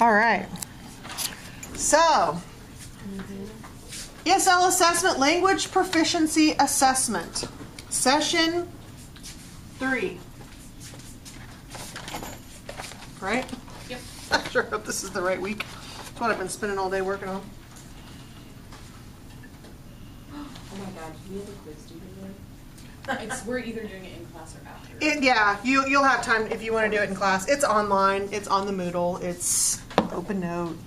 All right. So, ESL assessment, language proficiency assessment, session 3. Right? Yep. I sure hope this is the right week. That's what I've been spending all day working on. Oh my god, we have a quiz due today. We're either doing it in class or after. Yeah, you'll have time if you want to do it in class. It's online. It's on the Moodle. It's open note.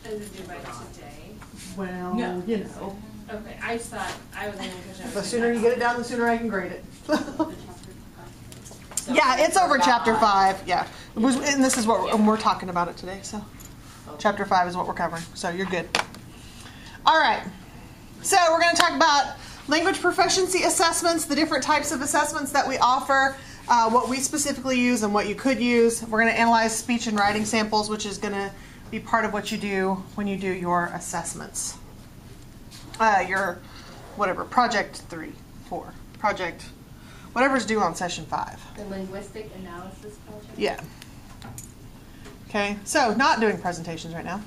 Is it due by today? Well, No. you know. Okay, I just thought I was only pushing. The sooner you get it down, the sooner I can grade it. Yeah, it's over chapter 5. Yeah, and this is what we're talking about it today. So, chapter 5 is what we're covering. So you're good. All right. So we're going to talk about language proficiency assessments, the different types of assessments that we offer, what we specifically use and what you could use. We're going to analyze speech and writing samples, which is going to be part of what you do when you do your assessments. Your whatever, project 3, 4, project, whatever's due on session 5. The linguistic analysis project? Yeah. Okay, so not doing presentations right now.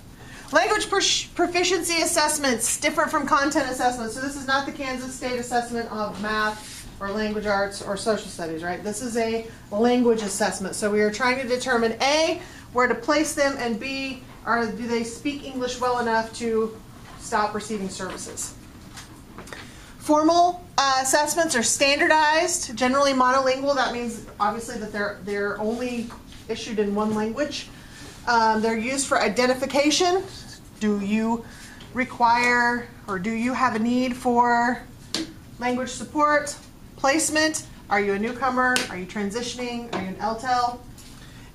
Language proficiency assessments, different from content assessments. So this is not the Kansas State assessment of math or language arts or social studies, right? This is a language assessment. So we are trying to determine A, where to place them, and B, do they speak English well enough to stop receiving services. Formal assessments are standardized, generally monolingual. That means obviously that they're only issued in one language. They're used for identification. Do you require or do you have a need for language support? Placement. Are you a newcomer? Are you transitioning? Are you an LTEL?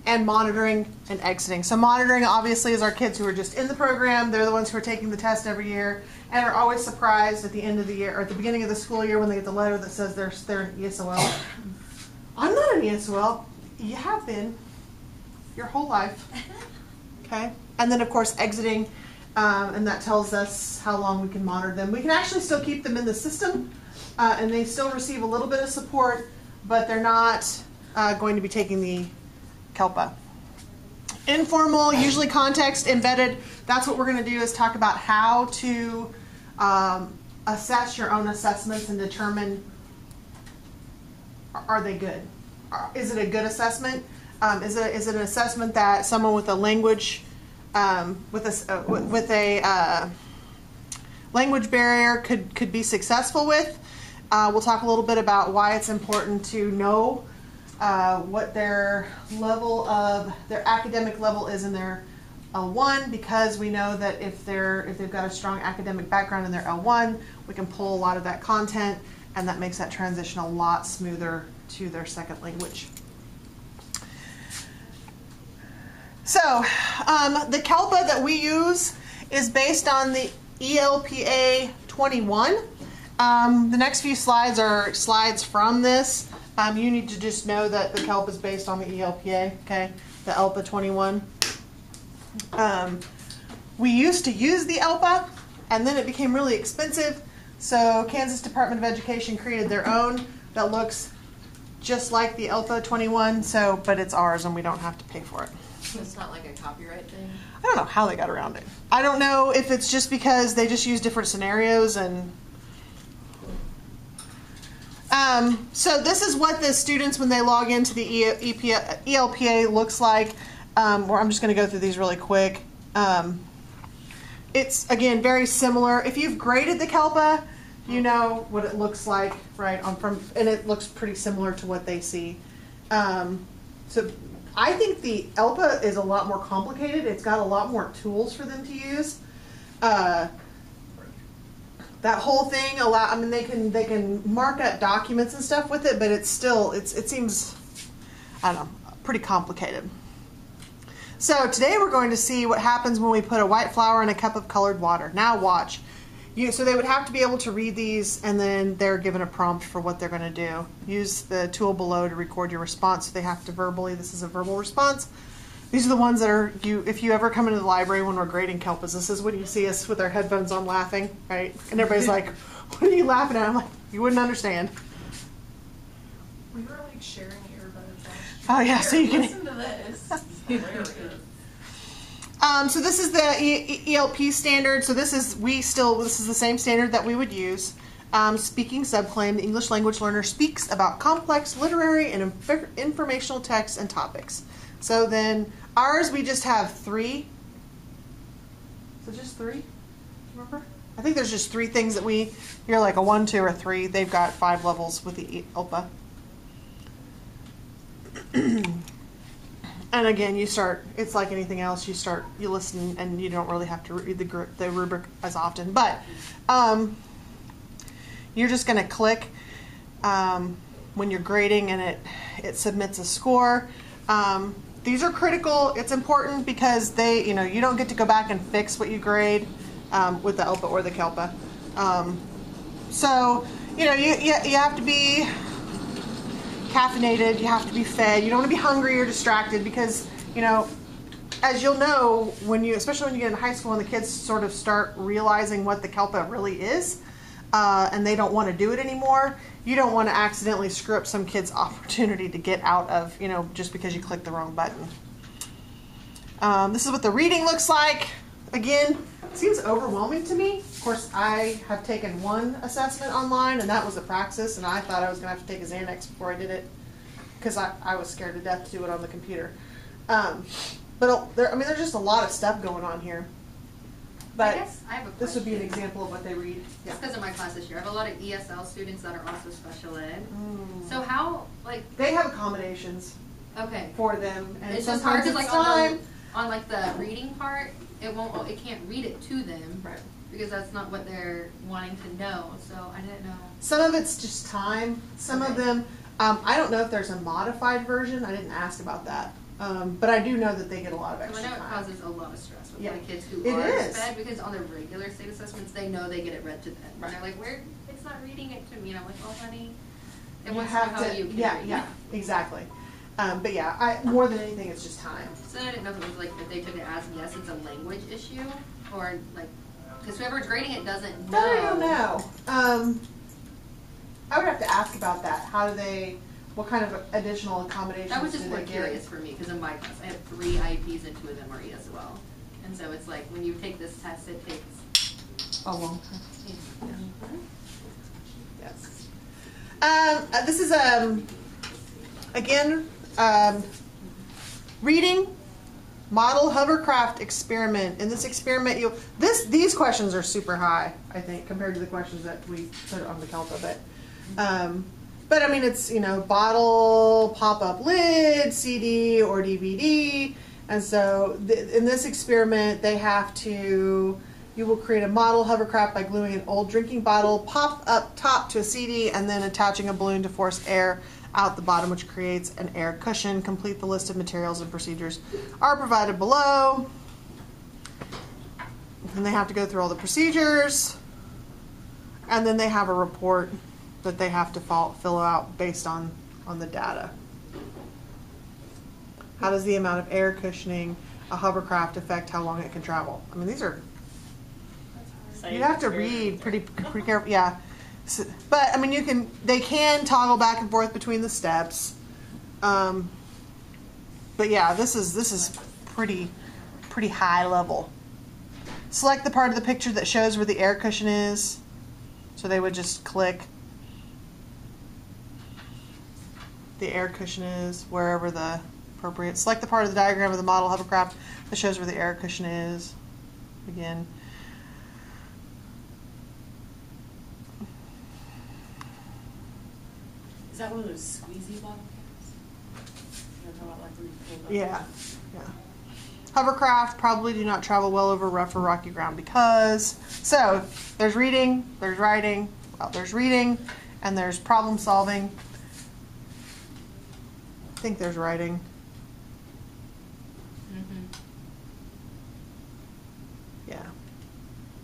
And monitoring and exiting. So monitoring obviously is our kids who are just in the program. They're the ones who are taking the test every year and are always surprised at the end of the year or at the beginning of the school year when they get the letter that says they're an ESOL. I'm not an ESOL. You have been your whole life. Okay? And then of course exiting, and that tells us how long we can monitor them. We can actually still keep them in the system and they still receive a little bit of support, but they're not going to be taking the CELPA. Informal, usually context embedded. That's what we're going to do is talk about how to assess your own assessments and determine are they good? Is it a good assessment? Is it an assessment that someone with a language with a language barrier could be successful with? We'll talk a little bit about why it's important to know what their academic level is in their L1, because we know that if they've got a strong academic background in their L1, we can pull a lot of that content, and that makes that transition a lot smoother to their second language. So the CELPA that we use is based on the ELPA 21. The next few slides are slides from this. You need to just know that the CELPA is based on the ELPA, okay? The ELPA 21. We used to use the ELPA, and then it became really expensive. So Kansas Department of Education created their own that looks just like the ELPA 21, but it's ours and we don't have to pay for it. It's not like a copyright thing? I don't know how they got around it. I don't know if it's just because they just use different scenarios and so this is what the students, when they log into the ELPA looks like. I'm just going to go through these really quick. It's, again, very similar. If you've graded the CELPA, you know what it looks like, right? And it looks pretty similar to what they see. So I think the ELPA is a lot more complicated. It's got a lot more tools for them to use. That whole thing they can mark up documents and stuff with it, but it's still it seems, I don't know, pretty complicated. So today we're going to see what happens when we put a white flower in a cup of colored water. Now watch. So they would have to be able to read these, and then they're given a prompt for what they're going to do. Use the tool below to record your response. So they have to verbally. This is a verbal response. These are the ones that are, if you ever come into the library when we're grading CELPAs, this is when you see us with our headphones on laughing, right? And everybody's like, what are you laughing at? I'm like, you wouldn't understand. We were like sharing earbuds. Oh yeah, so you can listen to this. It's hilarious. So this is the ELP standard. So this is the same standard that we would use. Speaking subclaim, the English language learner speaks about complex literary and informational texts and topics. So then ours, we just have 3. So just 3? Remember? I think there's just 3 things that you're like a 1, 2, or 3. They've got 5 levels with the ELPA. And again, it's like anything else, you listen, and you don't really have to read the rubric as often. But you're just going to click when you're grading, and it submits a score. These are critical. It's important because you don't get to go back and fix what you grade with the ELPA or the KELPA. So you have to be caffeinated, you have to be fed, you don't want to be hungry or distracted because, as you'll know, especially when you get in high school and the kids sort of start realizing what the KELPA really is, and they don't want to do it anymore, you don't want to accidentally screw up some kid's opportunity to get out of, just because you clicked the wrong button. This is what the reading looks like. Again, it seems overwhelming to me. Of course, I have taken one assessment online, and that was a Praxis, and I thought I was going to have to take a Xanax before I did it because I was scared to death to do it on the computer. But there's just a lot of stuff going on here. But I guess I have a question. This would be an example of what they read. Yeah. Just because of my class this year, I have a lot of ESL students that are also special ed. So how, they have accommodations okay. for them, and It's just hard sometimes because it's time. on the reading part, it can't read it to them. Right. Because that's not what they're wanting to know. So I didn't know. Some of it's just time. Some of them, I don't know if there's a modified version. I didn't ask about that. But I do know that they get a lot of extra I know it time. causes a lot of stress with Yeah. the kids who It are is. sped because on their regular state assessments, they know they get it read to them. And they're like, it's not reading it to me. And I'm like, well, honey, it You wants to know have how to, you can read. yeah, exactly. But yeah, more than anything, it's just time. So I didn't know if it was like, if they took it as, yes, it's a language issue, or like, because whoever's grading it doesn't know. I don't know. I would have to ask about that. What kind of additional accommodations That was just do more they give? curious for me, because in my class, I have 3 IEPs and 2 of them are ESOL. And so it's like, when you take this test, it takes A long time. Yeah. Yes. This is, again, reading model hovercraft experiment. In this experiment, these questions are super high, I think, compared to the questions that we put on the KELPA. But I mean, it's, bottle, pop-up lid, CD or DVD. And so in this experiment, you will create a model hovercraft by gluing an old drinking bottle, pop up top to a CD, and then attaching a balloon to force air out the bottom, which creates an air cushion. Complete the list of materials and procedures are provided below. And they have to go through all the procedures. And then they have a report that they have to fill out based on the data. How does the amount of air cushioning a hovercraft affect how long it can travel? I mean, these are, you have to read pretty careful. Yeah. So, but I mean, they can toggle back and forth between the steps. But yeah, this is pretty high level. Select the part of the picture that shows where the air cushion is. So they would just click. The air cushion is wherever the appropriate. Select the part of the diagram of the model hovercraft that shows where the air cushion is. Again. Is that one of those squeezy bottle caps? You know, how about like when you pull it up? Yeah. Hovercraft probably do not travel well over rough or rocky ground because. So there's reading, there's writing, there's reading, and there's problem solving. I think there's writing. Yeah.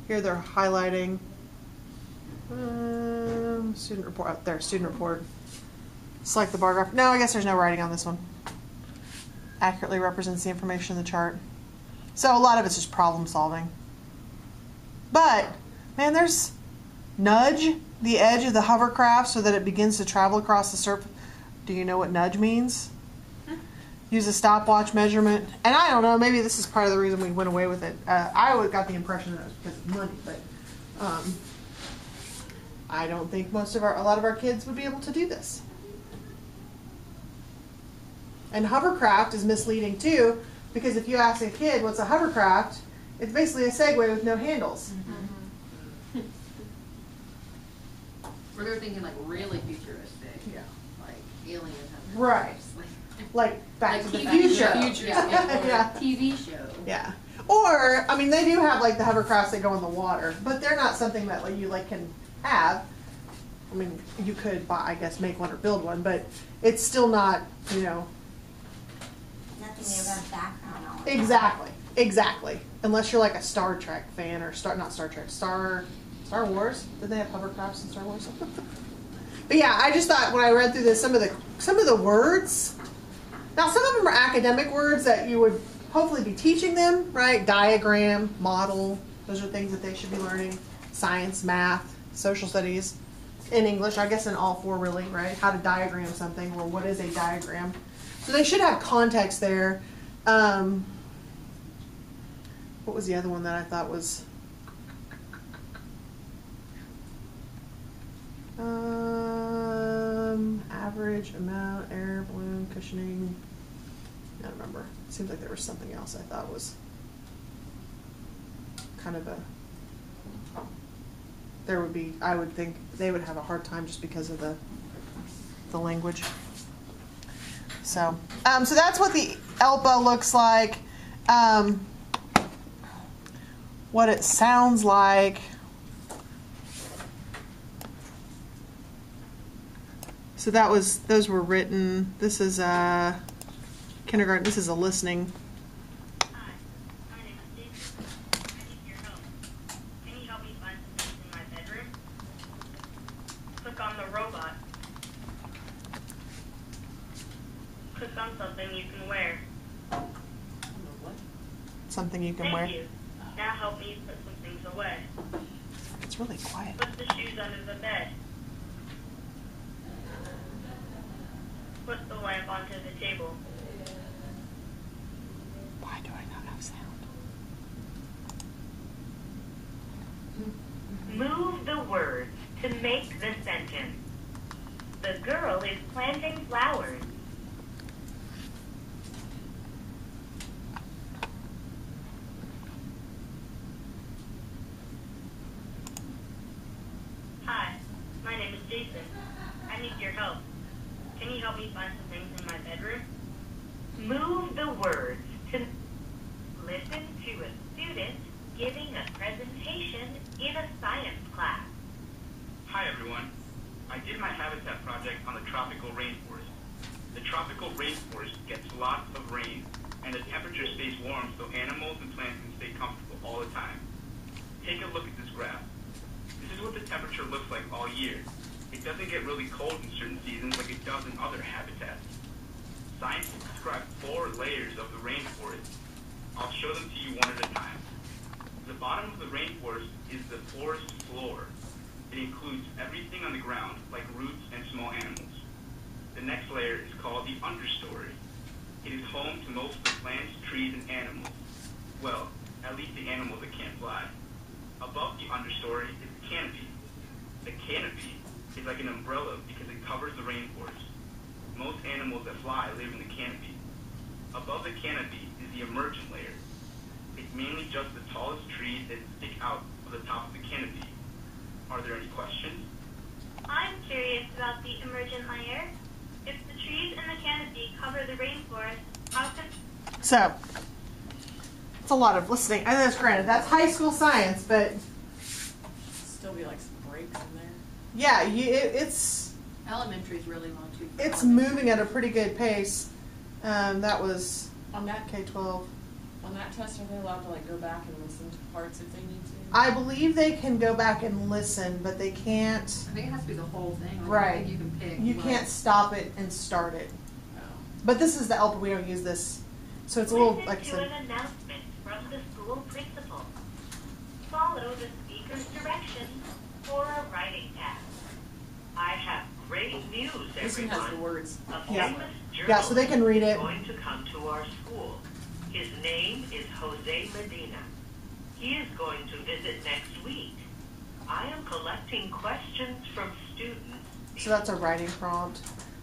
Here they're highlighting. Student report. Up there, student report. Select the bar graph. No, I guess there's no writing on this one. Accurately represents the information in the chart. So a lot of it's just problem solving. But, man, there's nudge the edge of the hovercraft so that it begins to travel across the surface. Do you know what nudge means? use a stopwatch measurement. And I don't know, maybe this is part of the reason we went away with it. I always got the impression that it was because of money, but I don't think a lot of our kids would be able to do this. And hovercraft is misleading too, because if you ask a kid what's a hovercraft, it's basically a Segway with no handles. Or they're thinking like really futuristic. Yeah. Like aliens. Right. Like Back to the TV Future. Future. Yeah. TV show. Yeah. Or, I mean, they do have like the hovercrafts that go in the water, but they're not something that like you like can have. I mean, you could buy, I guess, make one or build one, but it's still not, you know. Nothing they have background knowledge. Exactly. Unless you're like a Star Trek fan or not Star Trek, Star Wars. Did they have hovercrafts in Star Wars? But yeah, I just thought when I read through this, some of the words. Now, some of them are academic words that you would hopefully be teaching them, right? Diagram, model. Those are things that they should be learning. Science, math, social studies, in English. I guess in all four really, right? How to diagram something, or what is a diagram. So they should have context there. What was the other one that I thought was? Average amount, air balloon, cushioning. I don't remember. Seems like there was something else I thought was kind of a. I would think they would have a hard time just because of the language. So that's what the ELPA looks like. What it sounds like. So those were written. This is kindergarten. This is a listening. Hi, my name is Jason. I need your help. Can you help me find some things in my bedroom? Click on the robot. Click on something you can wear. Something you can wear. Thank you. Now help me put some things away. It's really quiet. Put the shoes under the bed. Put the lamp onto the table. Why do I not have sound? Move the words to make the sentence. The girl is planting flowers. Hi, my name is Jason. I need your help. Can you help me find some things in my bedroom? Move the words to listen to a student giving a presentation in a science class. Hi everyone. I did my habitat project on the tropical rainforest. The tropical rainforest gets lots of rain, and the temperature stays warm so animals and plants can stay comfortable all the time. Take a look at this graph. This is what the temperature looks like all year. It doesn't get really cold in certain seasons like it does in other habitats. Scientists describe 4 layers of the rainforest. I'll show them to you one at a time. The bottom of the rainforest is the forest floor. It includes everything on the ground, like roots and small animals. The next layer is called the understory. It is home to most of the plants, trees, and animals. Well, at least the animals that can't fly. Above the understory is the canopy. The canopy is like an umbrella because it covers the rainforest. Most animals that fly live in the canopy. Above the canopy is the emergent layer. It's mainly just the tallest trees that stick out of the top of the canopy. Are there any questions? I'm curious about the emergent layer. If the trees in the canopy cover the rainforest, how can... So it's a lot of listening. And that's granted, that's high school science, but Still be like some breaks in there. yeah, it's Elementary's really long too. it's moving at a pretty good pace. That was On that K-12. on that test, are they allowed to like go back and listen to parts if they need to? I believe they can go back and listen, but they can't. I think it has to be the whole thing. Like, I Right. think you can pick. You what- can't stop it and start it. Oh. But this is the ELPA. We don't use this, so it's a little Listen like I to said. an announcement from the school principal. Follow the speaker's directions for a writing task. I have Great news, This one has the everyone. words. A Yeah. famous Yeah, so they can read it. journalist is going to come to our school. His name is Jose Medina. He is going to visit next week. I am collecting questions from students. So that's a writing prompt.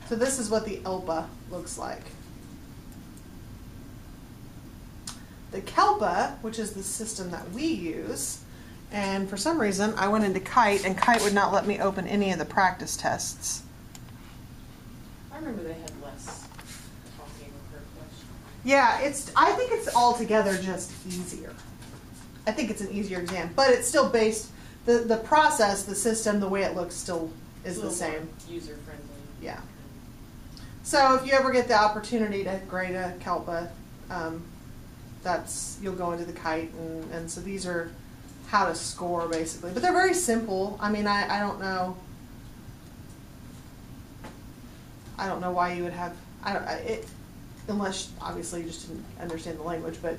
So this is what the ELPA looks like. The CALPA, which is the system that we use, and for some reason I went into Kite, and Kite would not let me open any of the practice tests. I remember they had less talking per question. Yeah, I think it's altogether just easier. I think it's an easier exam, but it's still based, the process, the system, the way it looks still is the same. User friendly. Yeah. So if you ever get the opportunity to grade a CALPA, you'll go into the Kite, and so these are how to score basically. But they're very simple. I mean, I don't know. I don't know why you would have, unless obviously you just didn't understand the language, but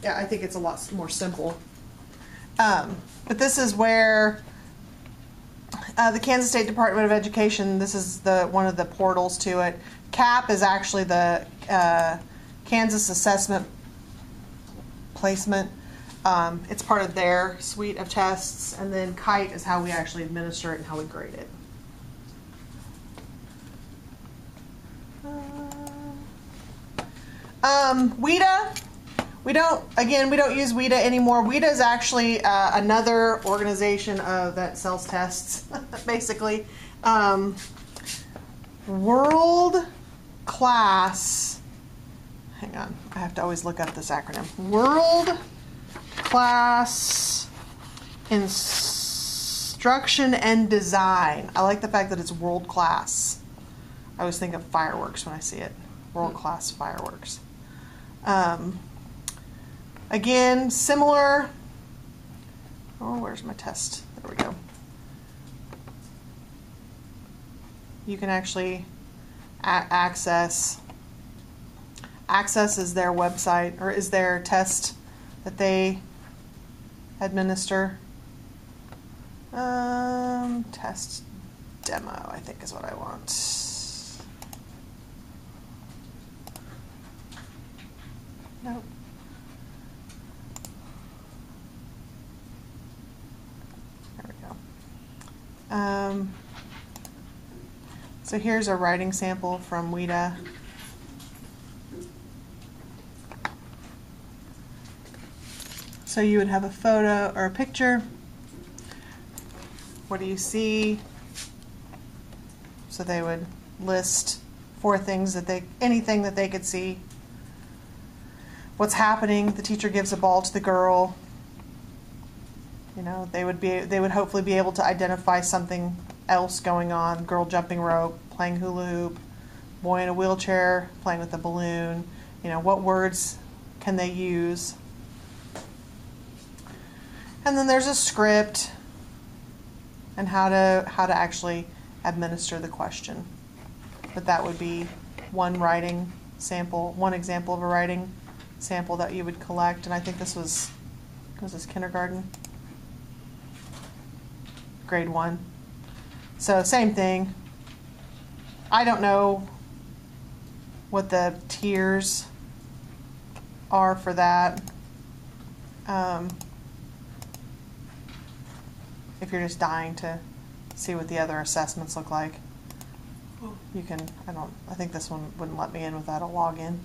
yeah, I think it's a lot more simple. But this is where the Kansas State Department of Education, this is one of the portals to it. CAP is actually the Kansas Assessment Placement. It's part of their suite of tests, and then Kite is how we actually administer it and how we grade it. WIDA, we don't use WIDA anymore. WIDA is actually another organization that sells tests, basically. World Class, hang on, I have to always look up this acronym. World Class Instruction and Design. I like the fact that it's world class. I always think of fireworks when I see it. World class fireworks. Again, similar. Oh, where's my test? There we go. You can actually access. Access is their website, or is their test that they administer. Test demo, I think is what I want. Nope. There we go. So here's a writing sample from WIDA. So you would have a photo or a picture. What do you see? So they would list 4 things anything that they could see. What's happening? The teacher gives a ball to the girl. You know, they would hopefully be able to identify something else going on. Girl jumping rope, playing hula hoop, boy in a wheelchair, playing with a balloon. You know, what words can they use? And then there's a script and how to actually administer the question. But that would be one writing sample, one example of a writing sample that you would collect. And I think this was this kindergarten? Grade 1. So same thing. I don't know what the tiers are for that. If you're just dying to see what the other assessments look like, you can, I think this one wouldn't let me in without a login.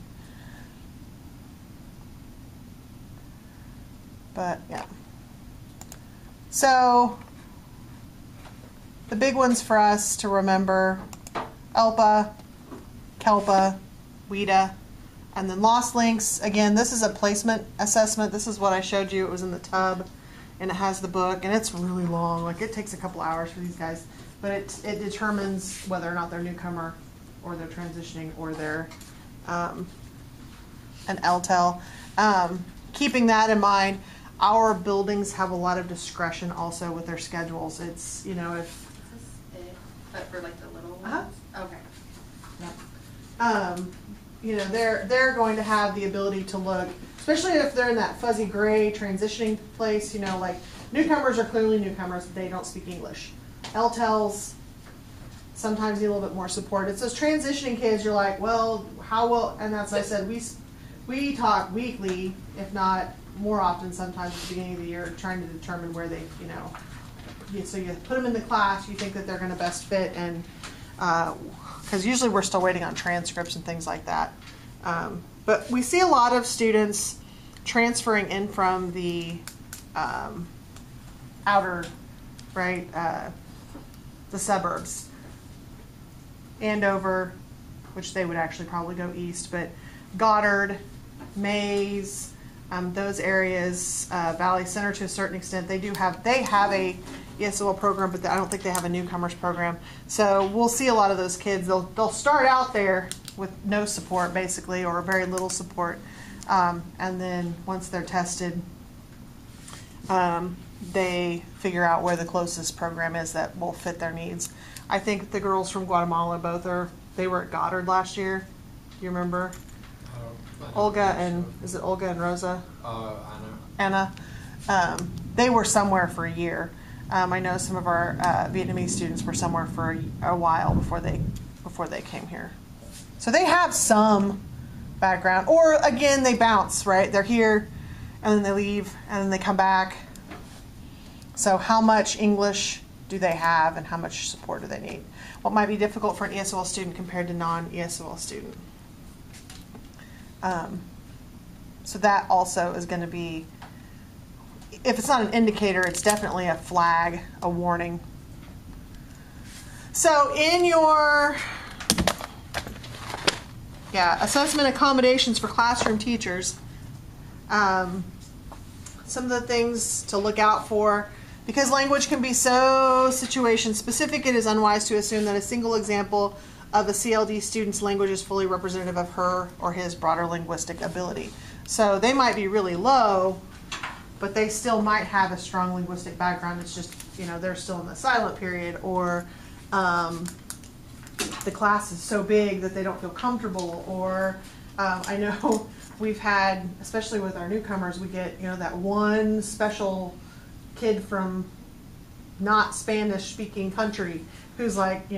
But yeah. So the big ones for us to remember: ELPA, CALPA, WIDA, and then Lost Links. Again, this is a placement assessment. This is what I showed you. It was in the tub, and it has the book, and it's really long. Like, it takes a couple hours for these guys, but it determines whether or not they're newcomer, or they're transitioning, or they're an LTEL. Keeping that in mind, our buildings have a lot of discretion also with their schedules. It's, you know, if Is this it? But for like the little ones? Uh-huh. Okay. you know, they're going to have the ability to look, especially if they're in that fuzzy gray transitioning place. You know, like, newcomers are clearly newcomers, but they don't speak English. LTELs, sometimes need a little bit more support. It's those transitioning kids, you're like, well, how will, and that's what I said, we talk weekly, if not more often sometimes at the beginning of the year, trying to determine where they, so you put them in the class, you think that they're going to best fit, and because usually we're still waiting on transcripts and things like that. But we see a lot of students transferring in from the outer, right, the suburbs. Andover, which they would actually probably go east, but Goddard, Mays, those areas, Valley Center to a certain extent, they have a ESOL program, but I don't think they have a newcomers program. So we'll see a lot of those kids. They'll start out there with no support, basically, or very little support, and then once they're tested, they figure out where the closest program is that will fit their needs. I think the girls from Guatemala they were at Goddard last year. Do you remember? Olga and Rosa? Anna. They were somewhere for a year. I know some of our Vietnamese students were somewhere for a while before they came here. So they have some background. Or again, they bounce, right? They're here, and then they leave, and then they come back. So how much English do they have, and how much support do they need? What might be difficult for an ESOL student compared to non-ESOL student? So that also is going to be, if it's not an indicator, it's definitely a flag, a warning. So in your assessment accommodations for classroom teachers, some of the things to look out for, because language can be so situation specific, it is unwise to assume that a single example of a CLD student's language is fully representative of her or his broader linguistic ability. So they might be really low, but they still might have a strong linguistic background. It's just, they're still in the silent period, or the class is so big that they don't feel comfortable, or I know we've had, especially with our newcomers, we get, that one special kid from not Spanish speaking country who's like,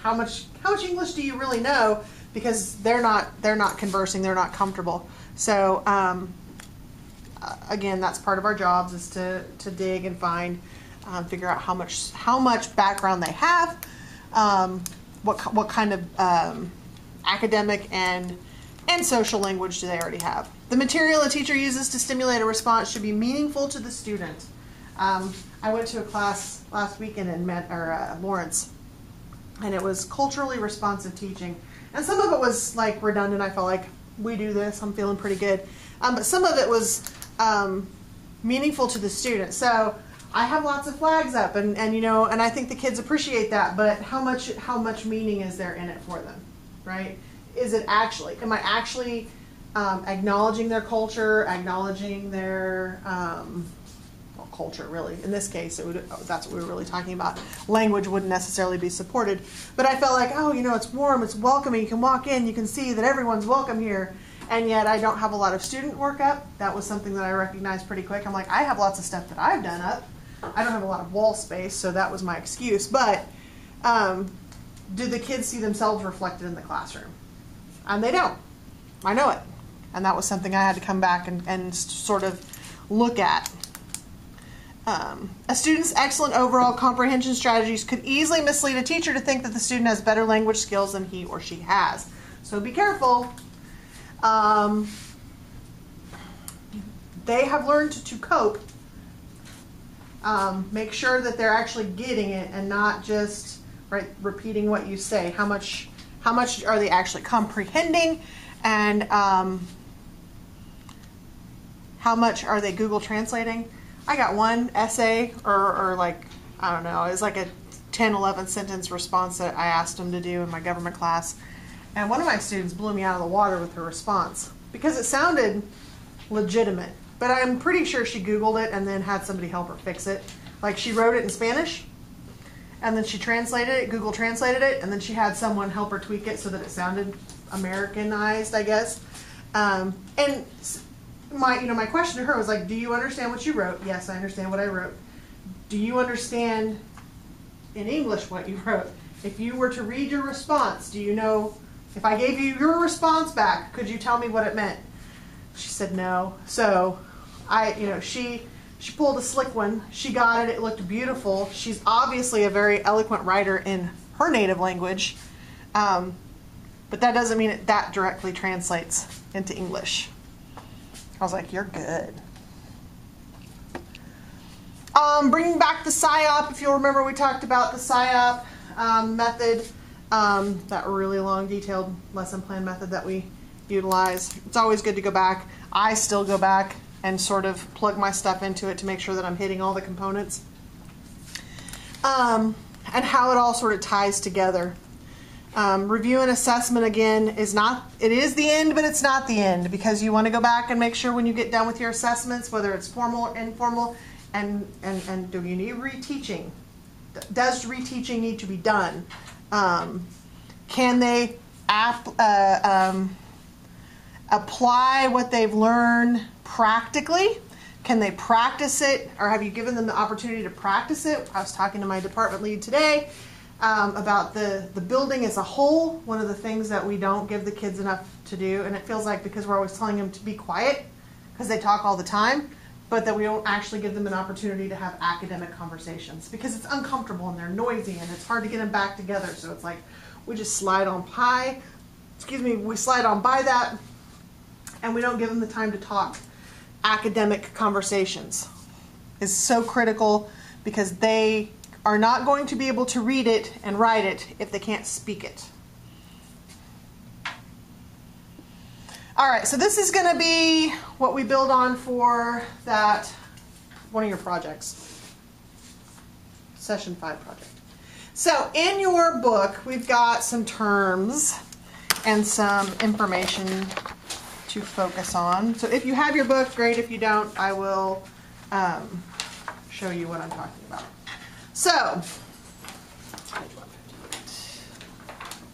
how much English do you really know? Because they're not conversing, they're not comfortable. So again, that's part of our jobs, is to dig and find, figure out how much background they have, what kind of academic and social language do they already have. The material a teacher uses to stimulate a response should be meaningful to the student. I went to a class last weekend in Lawrence, and it was culturally responsive teaching. And some of it was like redundant. I felt like, we do this, I'm feeling pretty good. But some of it was meaningful to the student. So I have lots of flags up, and I think the kids appreciate that, but how much meaning is there in it for them, right? Am I actually acknowledging their culture, acknowledging their culture, really. In this case, that's what we were really talking about. Language wouldn't necessarily be supported, but I felt like, it's warm, it's welcoming, you can walk in, you can see that everyone's welcome here, and yet I don't have a lot of student work up. That was something that I recognized pretty quick. I'm like, I have lots of stuff that I've done up. I don't have a lot of wall space, so that was my excuse, but do the kids see themselves reflected in the classroom? And they don't. I know it. And that was something I had to come back and sort of look at. A student's excellent overall comprehension strategies could easily mislead a teacher to think that the student has better language skills than he or she has. So be careful. They have learned to cope. Make sure that they're actually getting it and not just repeating what you say. How much are they actually comprehending, and how much are they Google translating? I got one essay, or I don't know, it's like a 10, 11 sentence response that I asked them to do in my government class. And one of my students blew me out of the water with her response because it sounded legitimate. But I'm pretty sure she Googled it and then had somebody help her fix it. Like, she wrote it in Spanish, and then she translated it, Google translated it, and then she had someone help her tweak it so that it sounded Americanized, I guess. And my question to her was like, do you understand what you wrote? Yes, I understand what I wrote. Do you understand in English what you wrote? if you were to read your response, do you know, if I gave you your response back, could you tell me what it meant? She said no. So she pulled a slick one. She got it. It looked beautiful. She's obviously a very eloquent writer in her native language. But that doesn't mean that directly translates into English. I was like, you're good. Bringing back the PSYOP. If you'll remember, we talked about the PSYOP method, that really long, detailed lesson plan method that we utilize. It's always good to go back. I still go back and sort of plug my stuff into it to make sure that I'm hitting all the components. And how it all sort of ties together. Review and assessment, again, it is the end, but it's not the end, because you want to go back and make sure when you get done with your assessments, whether it's formal or informal, and do you need reteaching? Does reteaching need to be done? Can they apply what they've learned practically? Can they practice it, or have you given them the opportunity to practice it? I was talking to my department lead today about the building as a whole. One of the things that we don't give the kids enough to do, and it feels like because we're always telling them to be quiet because they talk all the time, but that we don't actually give them an opportunity to have academic conversations because it's uncomfortable and they're noisy and it's hard to get them back together. So it's like we just slide on by that, and we don't give them the time to talk. Academic conversations is so critical because they are not going to be able to read it and write it if they can't speak it. All right, so this is going to be what we build on for that, one of your projects, Session 5 project. So in your book, we've got some terms and some information to focus on. So if you have your book, great. If you don't, I will show you what I'm talking about. So,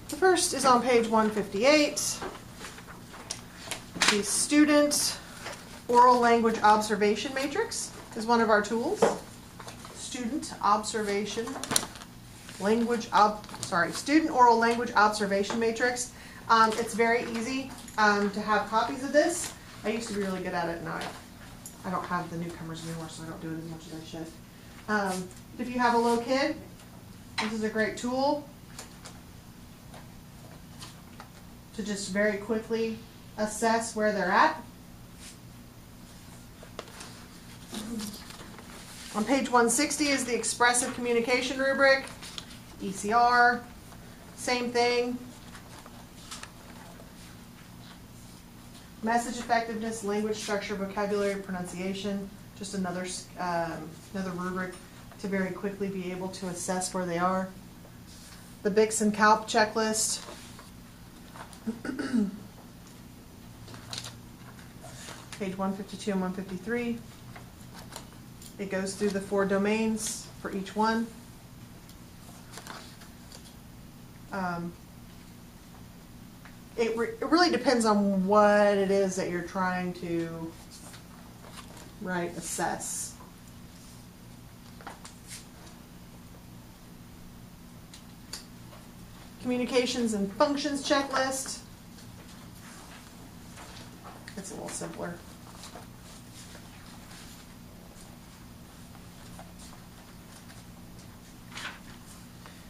the first is on page 158. The Student Oral Language Observation Matrix is one of our tools. Student Oral Language Observation Matrix. It's very easy to have copies of this. I used to be really good at it, now I don't have the newcomers anymore, so I don't do it as much as I should. If you have a little kid, this is a great tool to just very quickly assess where they're at. On page 160 is the Expressive Communication Rubric, ECR, same thing. Message effectiveness, language structure, vocabulary, pronunciation, just another rubric to very quickly be able to assess where they are. The Bix and CALP checklist. Page 152 and 153. It goes through the 4 domains for each one. It really depends on what it is that you're trying to assess. Communications and functions checklist. It's a little simpler.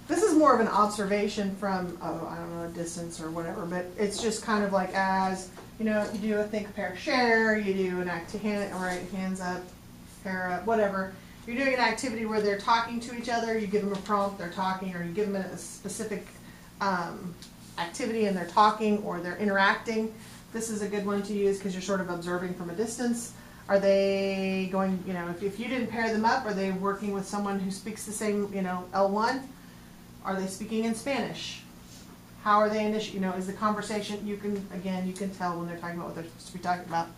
This is more of an observation from, I don't know, a distance or whatever, but it's just kind of like as, you do a think, pair, share, you do an hands up, pair up, whatever. You're doing an activity where they're talking to each other, you give them a prompt, they're talking, or you give them a specific activity and they're talking or they're interacting. This is a good one to use because you're sort of observing from a distance. Are they going, if you didn't pair them up, are they working with someone who speaks the same, L1? Are they speaking in Spanish? How are they is the conversation, you can tell when they're talking about what they're supposed to be talking about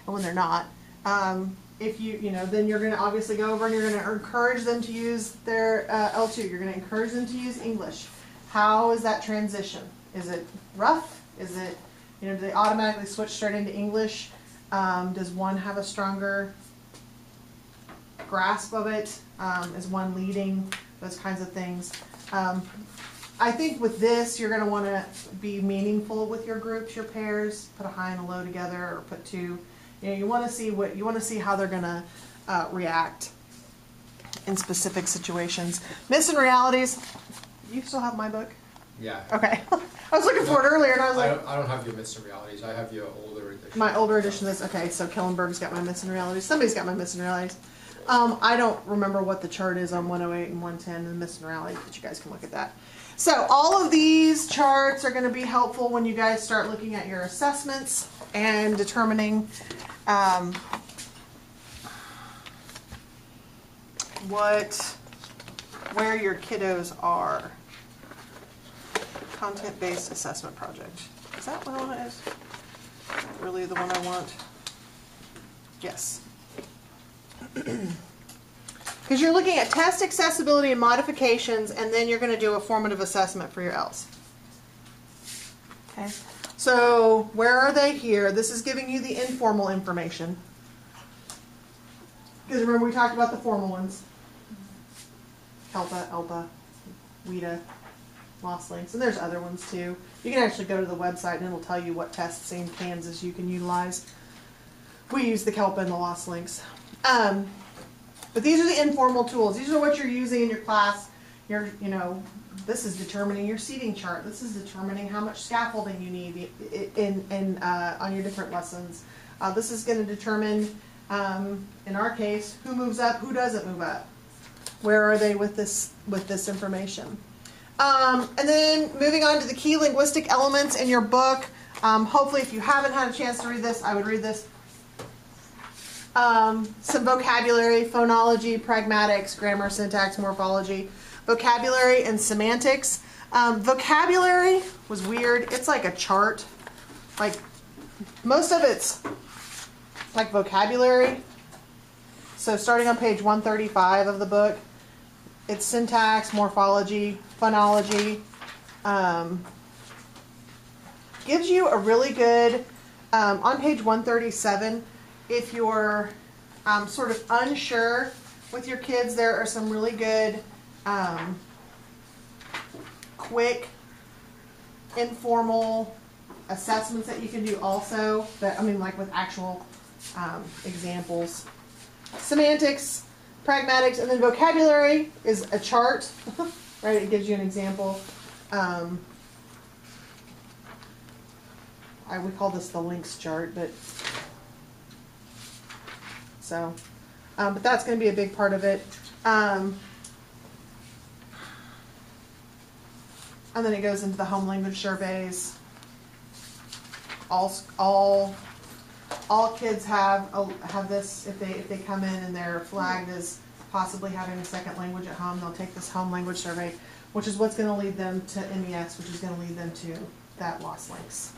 and when they're not. If then you're going to obviously go over and you're going to encourage them to use their L2. You're going to encourage them to use English. How is that transition? Is it rough? Is it, do they automatically switch straight into English? Does one have a stronger grasp of it? Is one leading? Those kinds of things. I think with this, you're gonna wanna be meaningful with your groups, your pairs, put a high and a low together, or put two. You know, you wanna see how they're gonna react in specific situations. Myths and realities, you still have my book? Yeah. Okay. I was looking for it earlier and I was like, I don't have your myths and realities. I have your older edition. my older edition of this. Okay, so Kellenberg's got my myths and realities. Somebody's got my myths and realities. I don't remember what the chart is on 108 and 110 and myths and realities, but you guys can look at that. So all of these charts are going to be helpful when you guys start looking at your assessments and determining where your kiddos are. Content-based assessment project. Is that what one is? Really the one I want? Yes. Because you're looking at test accessibility and modifications, and then you're going to do a formative assessment for your ELs. Okay. So where are they here? This is giving you the informal information. Because remember we talked about the formal ones. HELPA, ELPA, WIDA, Lost Links, and there's other ones too. You can actually go to the website and it'll tell you what tests in Kansas you can utilize. We use the KELPA and the Lost Links. But these are the informal tools. These are what you're using in your class. This is determining your seating chart. This is determining how much scaffolding you need on your different lessons. This is going to determine, in our case, who moves up, who doesn't move up. Where are they with this information? And then moving on to the key linguistic elements in your book. Hopefully, if you haven't had a chance to read this, I would read this. Some vocabulary, phonology, pragmatics, grammar, syntax, morphology, vocabulary, and semantics. Vocabulary was weird. It's like a chart. Like, most of it's like vocabulary. So starting on page 135 of the book, it's syntax, morphology, phonology. Gives you a really good, on page 137, if you're sort of unsure with your kids, there are some really good, quick, informal assessments that you can do also, like with actual examples. Semantics, pragmatics, and then vocabulary is a chart, right? It gives you an example. We call this the links chart, but that's going to be a big part of it. And then it goes into the home language surveys. All kids have this if they come in and they're flagged as possibly having a second language at home. They'll take this home language survey, which is what's going to lead them to MES, which is going to lead them to that Lost Links.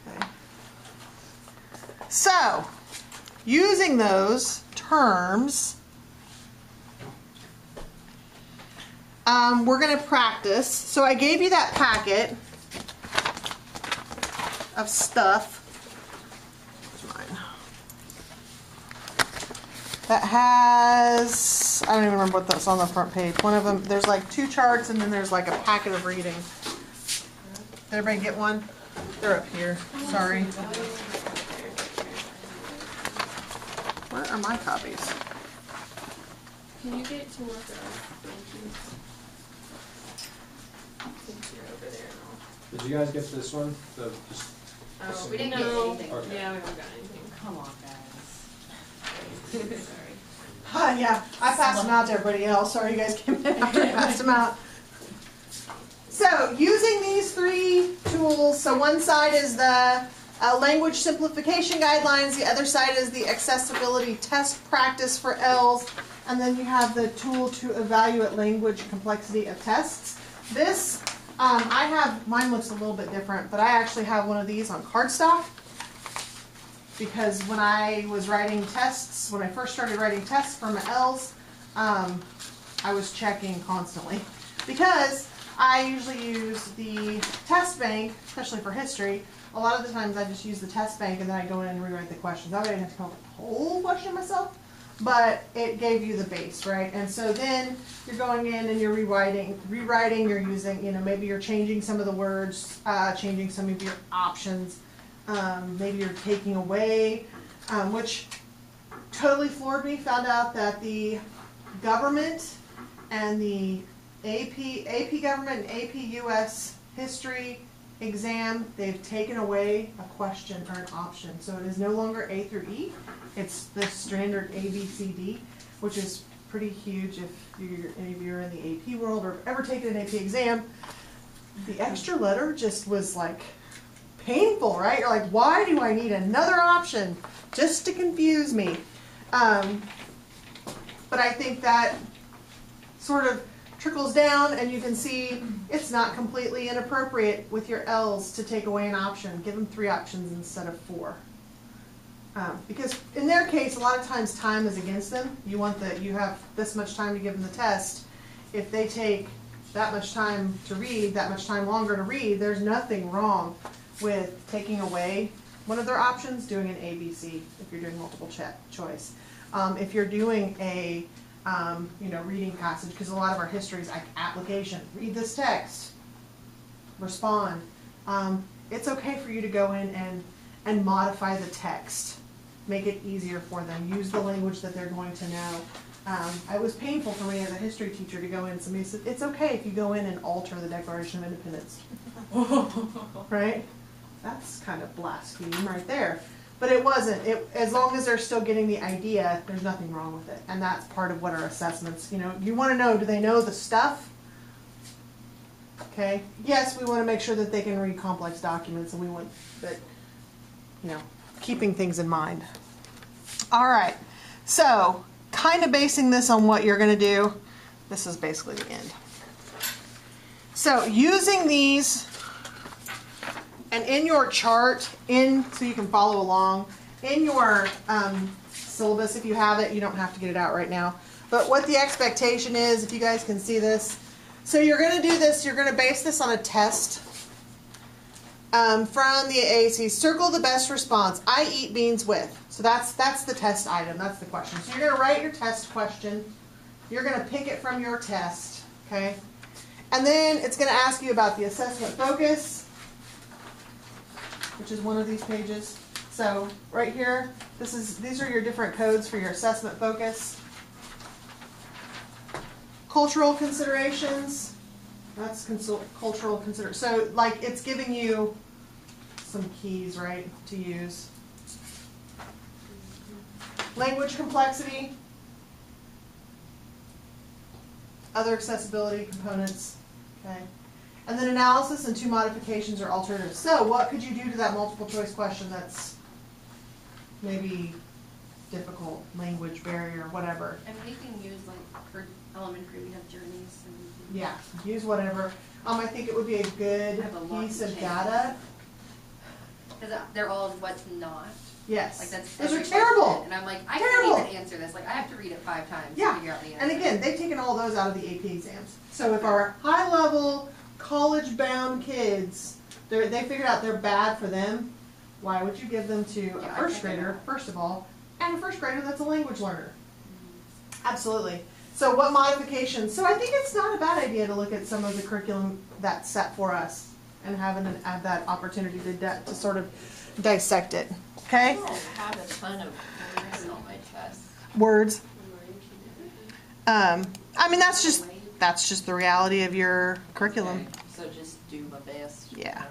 Okay. So, using those terms, we're going to practice. So I gave you that packet of stuff. That has, I don't even remember what that's on the front page. One of them, there's like 2 charts and then there's like a packet of reading. Did everybody get one? They're up here. Sorry. Where are my copies? Can you get to work out? Since you're over there now. Did you guys get this one? We didn't get No. anything. Okay. Yeah, we haven't got anything. Come on, guys. Sorry. Yeah, I passed them out to everybody else. Sorry you guys came in after I passed them out. So, using these 3 tools, so one side is the language simplification guidelines, the other side is the accessibility test practice for ELs, and then you have the tool to evaluate language complexity of tests. This, mine looks a little bit different, but I actually have one of these on cardstock. Because when I was writing tests, when I first started writing tests for my ELs, I was checking constantly. Because I usually use the test bank, especially for history. A lot of the times I just use the test bank and then I go in and rewrite the questions. That way I didn't have to come up with the whole question myself. but it gave you the base, right? And so then you're going in and you're rewriting, you're using, maybe you're changing some of the words, changing some of your options, maybe you're taking away, which totally floored me. Found out that the government and the AP government and AP US history exam, they've taken away a question or an option. So it is no longer A through E. It's the standard A, B, C, D, which is pretty huge if any of you are in the AP world or ever taken an AP exam. The extra letter just was like painful, right? You're like, why do I need another option just to confuse me? But I think that sort of trickles down, and you can see it's not completely inappropriate with your L's to take away an option. Give them 3 options instead of 4. Because in their case, a lot of times time is against them. You have this much time to give them the test. If they take that much time to read, that much time longer to read, there's nothing wrong with taking away one of their options, doing an A, B, C if you're doing multiple choice. If you're doing a reading passage, because a lot of our history is like application. Read this text. Respond. It's okay for you to go in and modify the text. Make it easier for them. Use the language that they're going to know. It was painful for me as a history teacher to go in. Somebody said, it's okay if you go in and alter the Declaration of Independence. Right? That's kind of blaspheme right there. But it wasn't. As long as they're still getting the idea, there's nothing wrong with it. And that's part of what our assessments, you want to know, do they know the stuff? Okay. Yes, we want to make sure that they can read complex documents, and we want that, keeping things in mind. All right. So, kind of basing this on what you're going to do, this is basically the end. So, using these, and in your chart, so you can follow along, in your syllabus, if you have it, you don't have to get it out right now. But what the expectation is, if you guys can see this, so you're going to do this, you're going to base this on a test from the AAC. Circle the best response. I eat beans with. So that's the test item. That's the question. So you're going to write your test question. You're going to pick it from your test. Okay? And then it's going to ask you about the assessment focus, which is one of these pages. So right here, these are your different codes for your assessment focus. Cultural considerations. That's cultural consider. So like it's giving you some keys, right, to use. Language complexity. Other accessibility components. Okay. And then analysis and 2 modifications or alternatives. So what could you do to that multiple choice question that's maybe difficult, language barrier, whatever? And we can use for elementary, we have journeys and. Yeah, use whatever. I think it would be a good piece of data. Because they're all what's not. Yes. That's those are every terrible. Question. And I'm like, I can't even answer this. I have to read it 5 times to figure out the answer. And again, they've taken all those out of the AP exams. So if our high-level, college-bound kids, they figured out they're bad for them, why would you give them to a first grader, first of all, and a first grader that's a language learner? Absolutely. So what modifications? So I think it's not a bad idea to look at some of the curriculum that's set for us and have that opportunity to sort of dissect it. Okay? I have a ton of words on my test. Words. That's just the reality of your curriculum. Okay, so just do my best. Yeah. All right.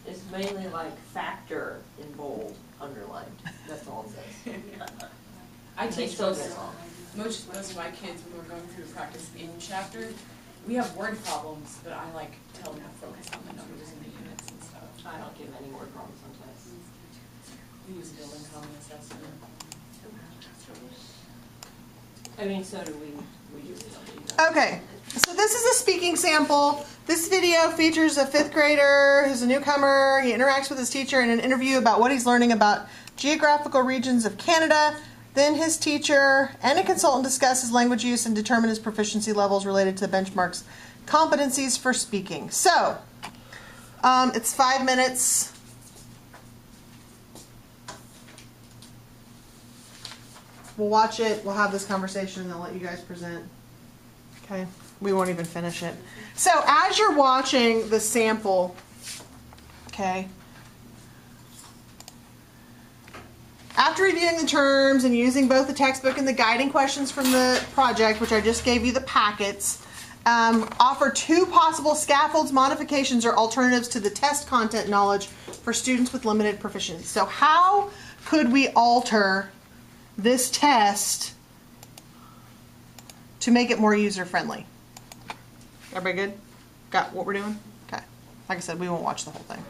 It's mainly like factor in bold, underlined. That's all it says. I They teach still most get wrong. of my kids when we're going through the practice in chapter. We have word problems, but I tell them to focus on the numbers and the units and stuff. I don't give any word problems on tests. We use building common assessment. I mean, so do we. We just don't do that. Okay, so this is a speaking sample. This video features a 5th grader who's a newcomer. He interacts with his teacher in an interview about what he's learning about geographical regions of Canada. Then his teacher and a consultant discuss his language use and determine his proficiency levels related to the benchmarks competencies for speaking. So, it's 5 minutes. We'll watch it, we'll have this conversation, and then let you guys present. Okay? We won't even finish it. So as you're watching the sample, okay, after reviewing the terms and using both the textbook and the guiding questions from the project, which I just gave you the packets, offer 2 possible scaffolds, modifications, or alternatives to the test content knowledge for students with limited proficiency. So how could we alter this test to make it more user-friendly? Everybody good? Got what we're doing? Okay. Like I said, we won't watch the whole thing.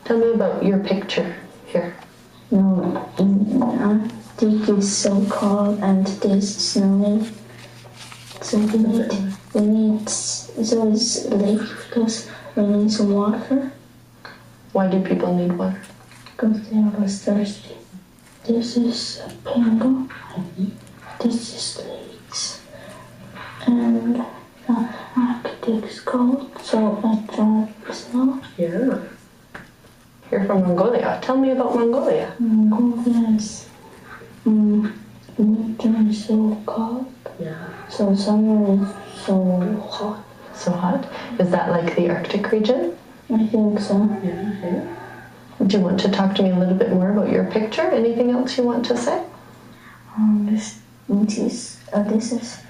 Tell me about your picture here. No, Arctic is so cold and it is snowing. So we need, so it's late because we need some water. Why do people need water? Because they are thirsty. This is a penguin. This is lakes. And the Arctic is cold, so I drank snow. Yeah. You're from Mongolia. Tell me about Mongolia. Mongolia is winter is so cold. Yeah. So summer is so hot. So hot. Is that like the Arctic region? I think so. Yeah. Do you want to talk to me a little bit more about your picture? Anything else you want to say? This is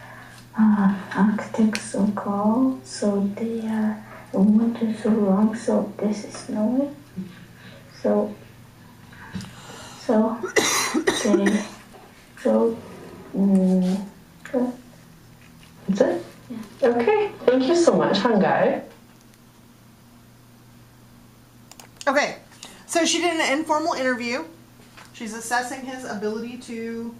Arctic so cold, so they are the winter so long, so this is snowing. So okay. That's it? Yeah. Okay. Thank you so much, Hangai. Okay. So she did an informal interview. She's assessing his ability to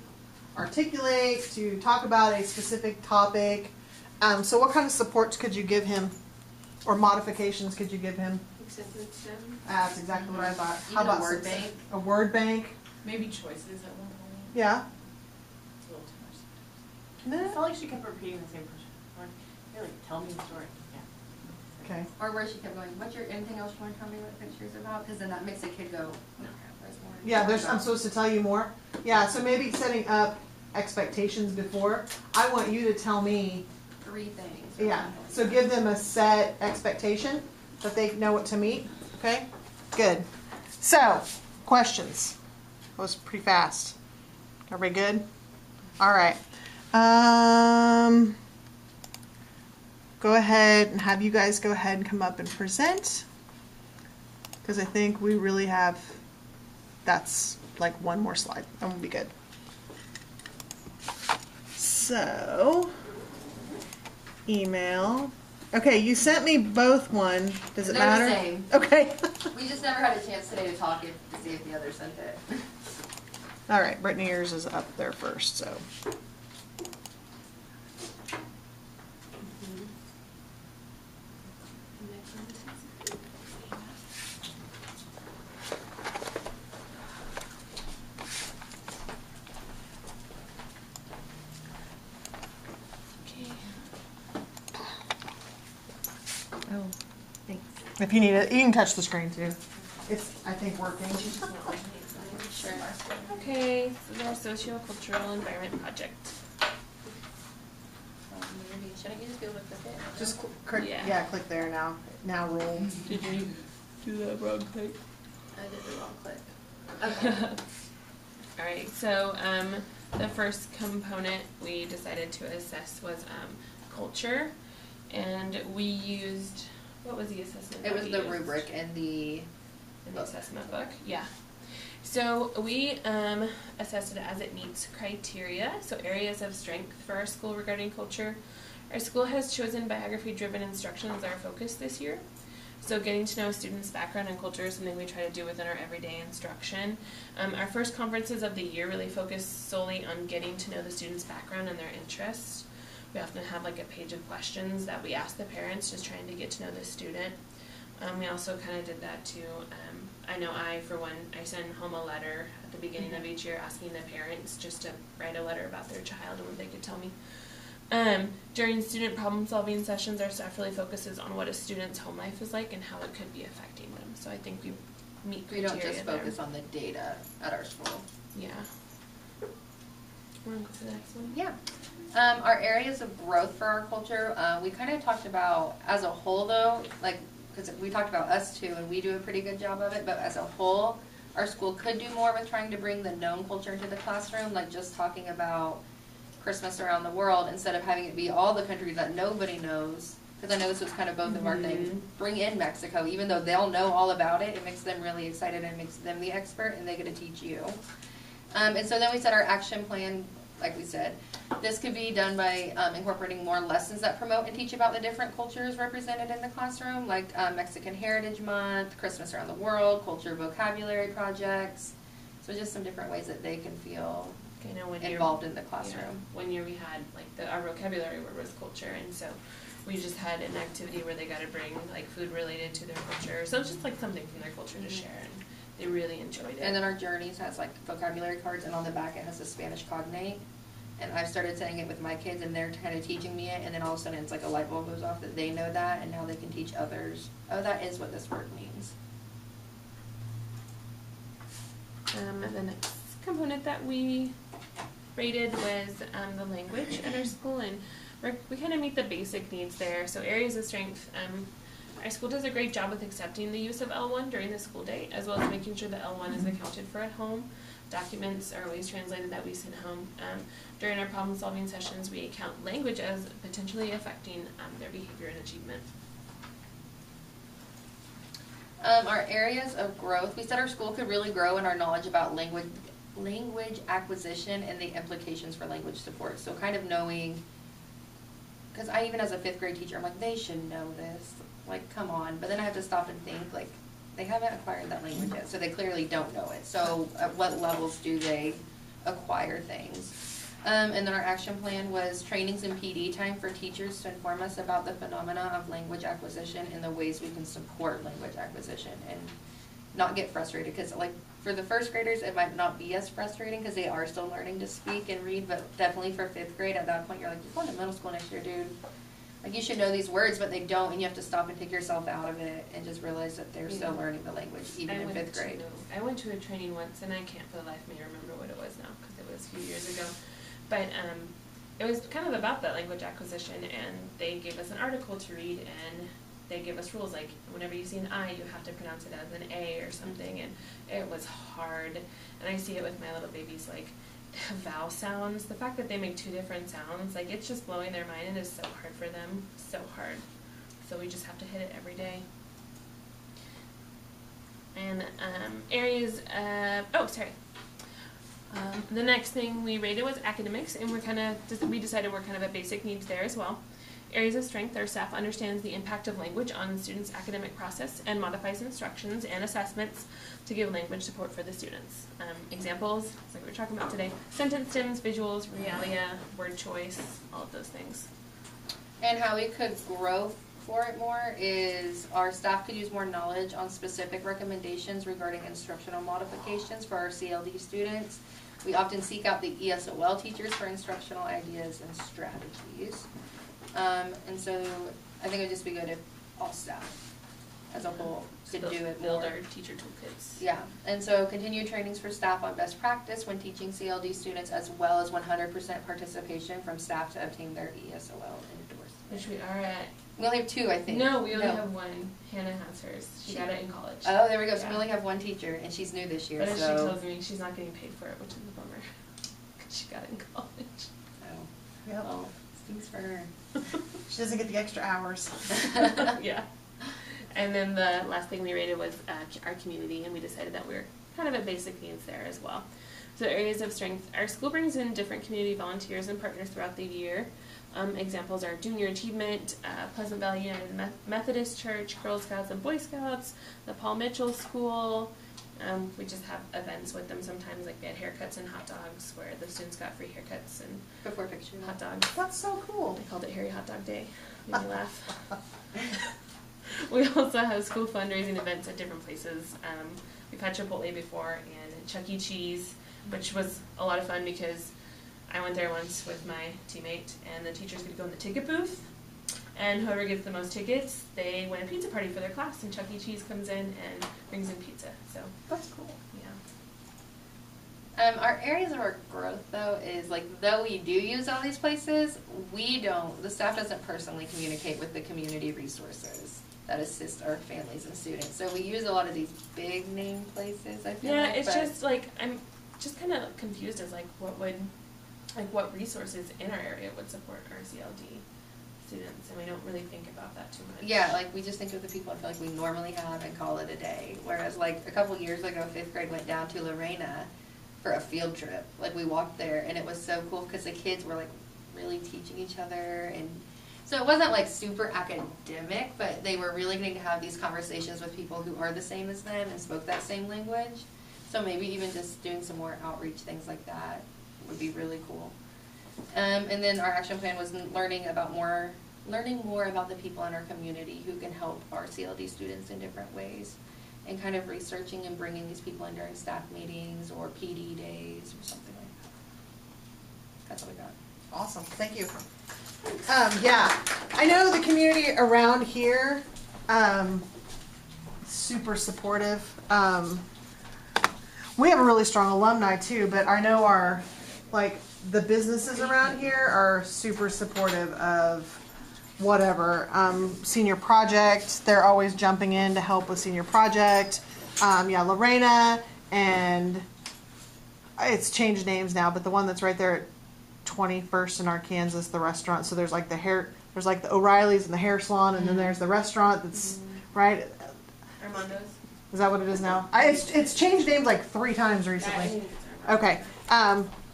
articulate, to talk about a specific topic. So what kind of supports could you give him? Or modifications could you give him? Acceptance STEM. That's exactly what I thought. Even a word success? bank. A word bank? Maybe choices at one point. Yeah. It's a little too much. I felt like she kept repeating the same question. Like, really, tell me the story. Yeah. Okay. Or where she kept going, what's your, anything else you want to tell me what the picture's about? Because then that makes the kid go, oh, there's more. Yeah, I'm supposed to tell you more. Yeah, so maybe setting up expectations before. I want you to tell me. 3 things. Yeah, so give them a set expectation that they know what to meet. Okay, good. So, questions. That was pretty fast. Everybody good? All right. Go ahead and have you guys go ahead and come up and present. Because I think we really have, that's like one more slide and we'll be good. So, email. Okay, you sent me both one. Does it They're matter? the same. Okay. We just never had a chance today to talk to see if the other sent it. All right, Brittany, yours is up there first, so. Oh, thanks. If you need it, you can touch the screen too. It's, I think, working. Sure. Okay, this is our socio-cultural environment project. Shouldn't you just be able to click it? Just click, yeah, click there now. Now roll. Did you do that wrong click? I did the wrong click. Okay. Alright, so the first component we decided to assess was culture. And we used, what was the assessment? It that was we the used? rubric and the In the assessment book, yeah. So we assessed it as it meets criteria, so areas of strength for our school regarding culture. Our school has chosen biography-driven instruction as our focus this year. So getting to know a student's background and culture is something we try to do within our everyday instruction. Our first conferences of the year really focus solely on getting to know the student's background and their interests. We often have like a page of questions that we ask the parents, just trying to get to know the student. We also kind of did that too. I know for one, I send home a letter at the beginning of each year asking the parents just to write a letter about their child and what they could tell me. During student problem-solving sessions, our staff really focuses on what a student's home life is like and how it could be affecting them. So I think we meet criteria. We don't just focus there. on the data at our school. Yeah. want to go to the next one? Yeah. Our areas of growth for our culture, we kind of talked about as a whole though, like, because we talked about us too, and we do a pretty good job of it, but as a whole, our school could do more with trying to bring the known culture into the classroom, like just talking about Christmas around the world instead of having it be all the countries that nobody knows. Because I know this was kind of both of our things. Bring in Mexico, even though they'll know all about it, it makes them really excited and makes them the expert, and they get to teach you. And so then we set our action plan, like we said. This could be done by incorporating more lessons that promote and teach about the different cultures represented in the classroom, like Mexican Heritage Month, Christmas around the world, culture vocabulary projects. So just some different ways that they can feel involved in the classroom. Yeah. One year we had, like, our vocabulary word was culture, and so we just had an activity where they got to bring, like, food related to their culture. So it's just, like, something from their culture to share, and they really enjoyed it. And then our Journeys has, like, vocabulary cards, and on the back it has a Spanish cognate. And I've started saying it with my kids, and they're kind of teaching me it, and then all of a sudden it's like a light bulb goes off that they know that, and now they can teach others, oh, that is what this word means. And the next component that we rated was the language at our school, and we kind of meet the basic needs there. So areas of strength, our school does a great job with accepting the use of L1 during the school day, as well as making sure that L1 is accounted for at home. Documents are always translated that we send home. During our problem-solving sessions, we count language as potentially affecting their behavior and achievement. Our areas of growth, we said our school could really grow in our knowledge about language acquisition and the implications for language support. So kind of knowing, because I even as a 5th grade teacher, I'm like, they should know this. Like, come on. But then I have to stop and think, like, they haven't acquired that language yet, so they clearly don't know it. So at what levels do they acquire things? And then our action plan was trainings and PD time for teachers to inform us about the phenomena of language acquisition and the ways we can support language acquisition and not get frustrated. Because, like, for the 1st graders, it might not be as frustrating because they are still learning to speak and read, but definitely for 5th grade, at that point, you're like, you're going to middle school next year, dude. Like, you should know these words, but they don't, and you have to stop and take yourself out of it and just realize that they're still learning the language, even in 5th grade. I went to a training once, and I can't for the life of me remember what it was now, because it was a few years ago. But it was kind of about that language acquisition, and they gave us an article to read, and they gave us rules, like, whenever you see an I, you have to pronounce it as an A or something, and it was hard. And I see it with my little babies, like, vowel sounds, the fact that they make 2 different sounds, like, it's just blowing their mind, and it's so hard for them, so hard. So we just have to hit it every day. And areas of, the next thing we rated was academics, and we decided we're kind of at basic needs there as well. Areas of strength, our staff understands the impact of language on the students' academic process and modifies instructions and assessments to give language support for the students. Examples, like we were talking about today, sentence stems, visuals, realia, word choice, all of those things. And how we could grow for it more is our staff could use more knowledge on specific recommendations regarding instructional modifications for our CLD students. We often seek out the ESOL teachers for instructional ideas and strategies. And so I think it would just be good if all staff as a whole could do it more. Build our teacher toolkits. Yeah, and so continued trainings for staff on best practice when teaching CLD students, as well as 100% participation from staff to obtain their ESOL endorsement. Which we are at. We only have 2, I think. No, we only have 1. Hannah has hers. She got it in college. Oh, there we go. So we only have 1 teacher, and she's new this year. But so. she tells me she's not getting paid for it, which is a bummer. Because she got it in college. Oh. Yep. Well, stinks for her. She doesn't get the extra hours. Yeah. And then the last thing we rated was our community, and we decided that we're kind of at basic needs there as well. So areas of strength, our school brings in different community volunteers and partners throughout the year. Examples are Junior Achievement, Pleasant Valley United Methodist Church, Girl Scouts and Boy Scouts, the Paul Mitchell School. We just have events with them sometimes, like they had haircuts and hot dogs, where the students got free haircuts and before picture hot dogs. That's so cool. They called it Harry Hot Dog Day. Made me laugh. We also have school fundraising events at different places. We've had Chipotle before and Chuck E. Cheese, which was a lot of fun because I went there once with my teammate, and the teachers get to go in the ticket booth, and whoever gets the most tickets, they win a pizza party for their class, and Chuck E. Cheese comes in and brings in pizza. So that's cool. Our areas of our growth, though, is like, though we do use all these places, the staff doesn't personally communicate with the community resources that assist our families and students. So we use a lot of these big name places, I feel like. Yeah, it's but- just like, I'm just kind of confused as like what resources in our area would support our CLD students, and we don't really think about that too much. Yeah, like, we just think of the people I feel like we normally have and call it a day. Whereas, like, a couple years ago, 5th grade went down to Lorena for a field trip. Like, we walked there, and it was so cool because the kids were, like, really teaching each other. And so it wasn't, like, super academic, but they were really getting to have these conversations with people who are the same as them and spoke that same language. So maybe even just doing some more outreach, things like that, would be really cool. And then our action plan was learning more about the people in our community who can help our CLD students in different ways, and kind of researching and bringing these people in during staff meetings or PD days or something like that. That's what we got. Awesome, thank you. Yeah, I know the community around here, super supportive. We have a really strong alumni too, but I know the businesses around here are super supportive of whatever. Senior Project, they're always jumping in to help with Senior Project. Lorena, and it's changed names now, but the one that's right there at 21st in Arkansas, the restaurant. So there's like there's like the O'Reilly's and the hair salon, and then there's the restaurant that's right. Armando's. Is that what it is now? It's changed names like 3 times recently. Okay.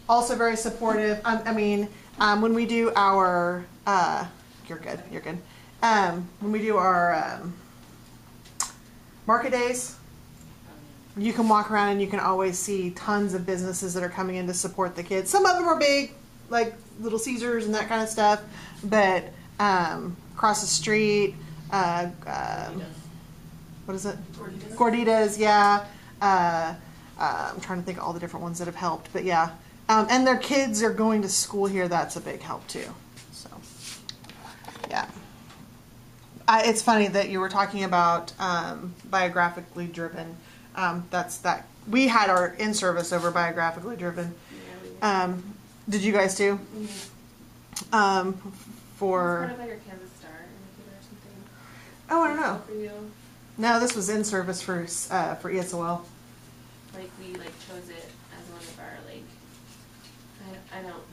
Also very supportive. When we do our, you're good. When we do our market days, you can walk around and you can always see tons of businesses that are coming in to support the kids. Some of them are big, like Little Caesars and that kind of stuff, but across the street, what is it? Gorditas, yeah. I'm trying to think of all the different ones that have helped, but yeah. And their kids are going to school here. That's a big help too. So, yeah. It's funny that you were talking about biographically driven. We had our in-service over biographically driven. Did you guys too? Yeah. For. It's part of like your Kansas Star or something. Oh, I don't know. For you. No, this was in service for ESOL. Like we chose it as one of our I don't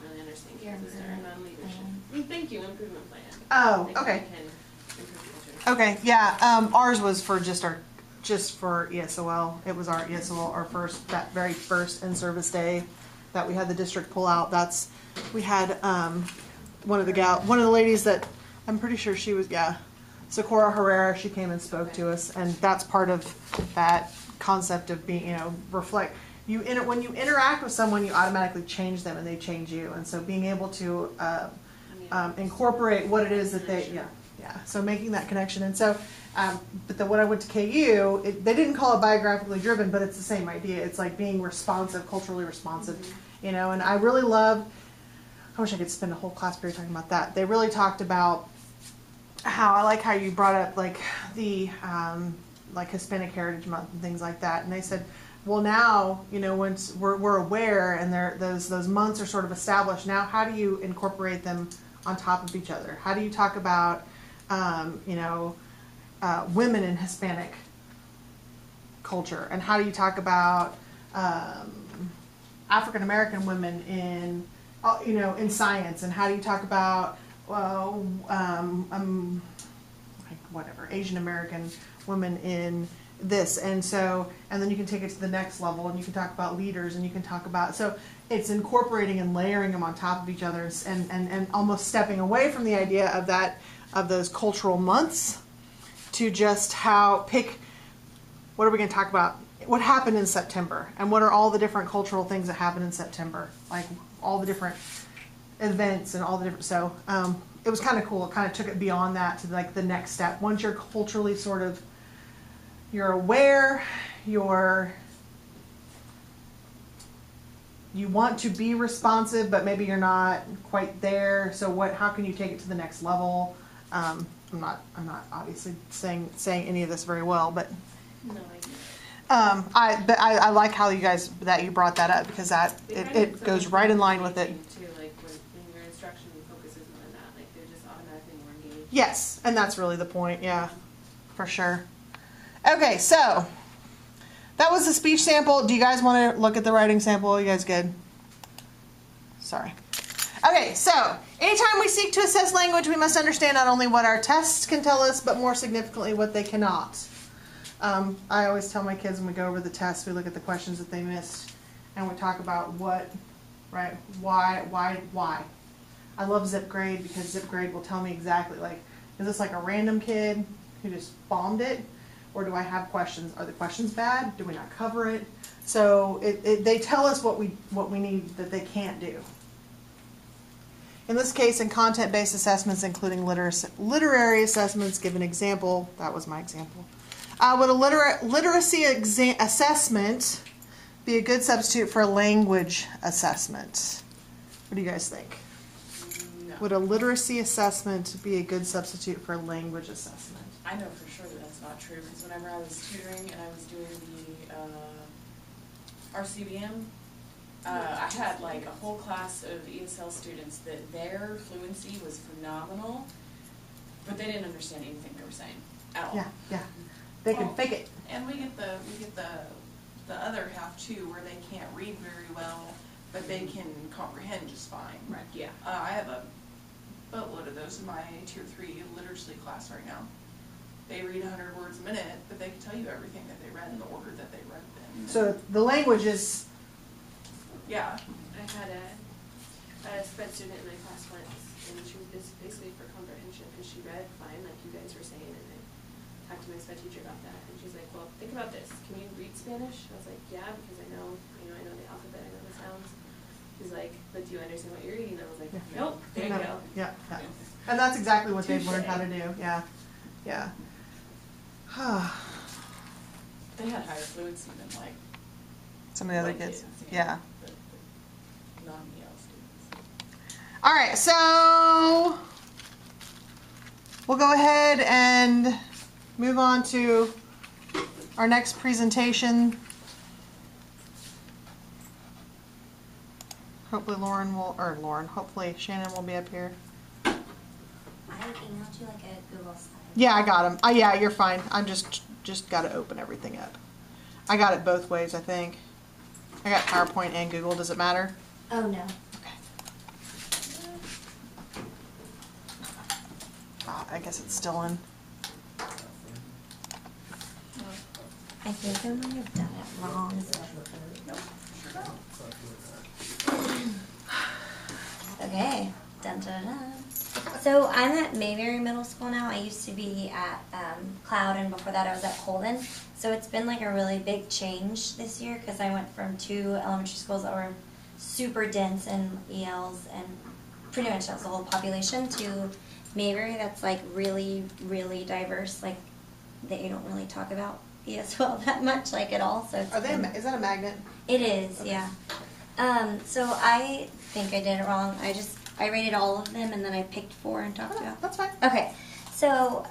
really understand Kansas Star non-leadership. Thank you, improvement plan. Oh, okay. Okay, yeah. Ours was for just for ESOL. It was our ESOL, that very first in service day that we had the district pull out. We had one of the ladies that I'm pretty sure she was Socorro Herrera. She came and spoke to us, and that's part of that concept of being reflect. When you interact with someone, you automatically change them and they change you, and so being able to incorporate what it is that so making that connection. And so but then when I went to KU, they didn't call it biographically driven, but it's the same idea. It's like being responsive, culturally responsive, and I really love, I wish I could spend a whole class period talking about that. They really talked about how you brought up like the Hispanic Heritage Month and things like that, and they said, well, now once we're aware and those months are sort of established, now how do you incorporate them on top of each other? How do you talk about women in Hispanic culture, and how do you talk about African American women in science, and how do you talk about Asian American women in this, and then you can take it to the next level, and you can talk about leaders, and you can talk about, so it's incorporating and layering them on top of each other, and almost stepping away from the idea of those cultural months to just what are we going to talk about? What happened in September, and what are all the different cultural things that happen in September, like all the different events and all the different. So it was kind of cool. It kind of took it beyond that to like the next step. Once you're culturally you're aware, you want to be responsive, but maybe you're not quite there. So how can you take it to the next level? I'm not obviously saying any of this very well, but no, But I like how that you brought that up, because it goes right in line with it. Too, like when your instruction focuses more on that, like they're just automatically more engaged. Yes, and that's really the point, yeah, for sure. Okay, so that was the speech sample. Do you guys want to look at the writing sample? You guys good? Sorry. Okay, so anytime we seek to assess language, we must understand not only what our tests can tell us, but more significantly what they cannot. I always tell my kids when we go over the test, we look at the questions that they missed, and we talk about what, right, why. I love ZipGrade because ZipGrade will tell me exactly, like, is this like a random kid who just bombed it? Or do I have questions? Are the questions bad? Do we not cover it? So they tell us what we need that they can't do. In this case, in content-based assessments, including literary assessments, give an example. That was my example. Would a literacy assessment be a good substitute for a language assessment? What do you guys think? No. Would a literacy assessment be a good substitute for a language assessment? I know for sure that that's not true, because whenever I was tutoring and I was doing the RCBM, I had like a whole class of ESL students that their fluency was phenomenal, but they didn't understand anything they were saying at all. Yeah. They can fake it. And we get the other half too, where they can't read very well, but they can comprehend just fine. Right. Yeah. I have a boatload of those in my tier 3 literacy class right now. They read 100 words a minute, but they can tell you everything that they read in the order that they read them. So the language is. Yeah. I had a spread student in my class once, and she was basically for comprehension, because she read fine, like you guys were saying, and I talked to my sped teacher about that, and she's like, well, think about this. Can you read Spanish? I was like, yeah, because I know the alphabet, I know the sounds. She's like, but do you understand what you're reading? And I was like, nope, there you go. Yeah. And that's exactly what they've learned how to do. Yeah. They had higher fluency than like Some of the other kids. Yeah. the non-EL students. All right, so we'll go ahead and move on to our next presentation. Hopefully hopefully Shannon will be up here. I emailed you like a Google slide. Yeah, I got him. Yeah, you're fine. I'm just got to open everything up. I got it both ways, I think. I got PowerPoint and Google. Does it matter? Oh, no. Okay. I guess it's still in. I think I might have done it wrong. Okay. Dun, dun, dun. So I'm at Mayberry Middle School now. I used to be at Cloud, and before that I was at Colden. So it's been like a really big change this year, because I went from 2 elementary schools that were super dense in ELs, and pretty much that was the whole population, to Mayberry that's like really, really diverse. Like they don't really talk about ESL that much, like at all. So it's is that a magnet? It is, okay. Yeah. So I think I did it wrong. I rated all of them, and then I picked 4 and talked about. That's fine. Okay, so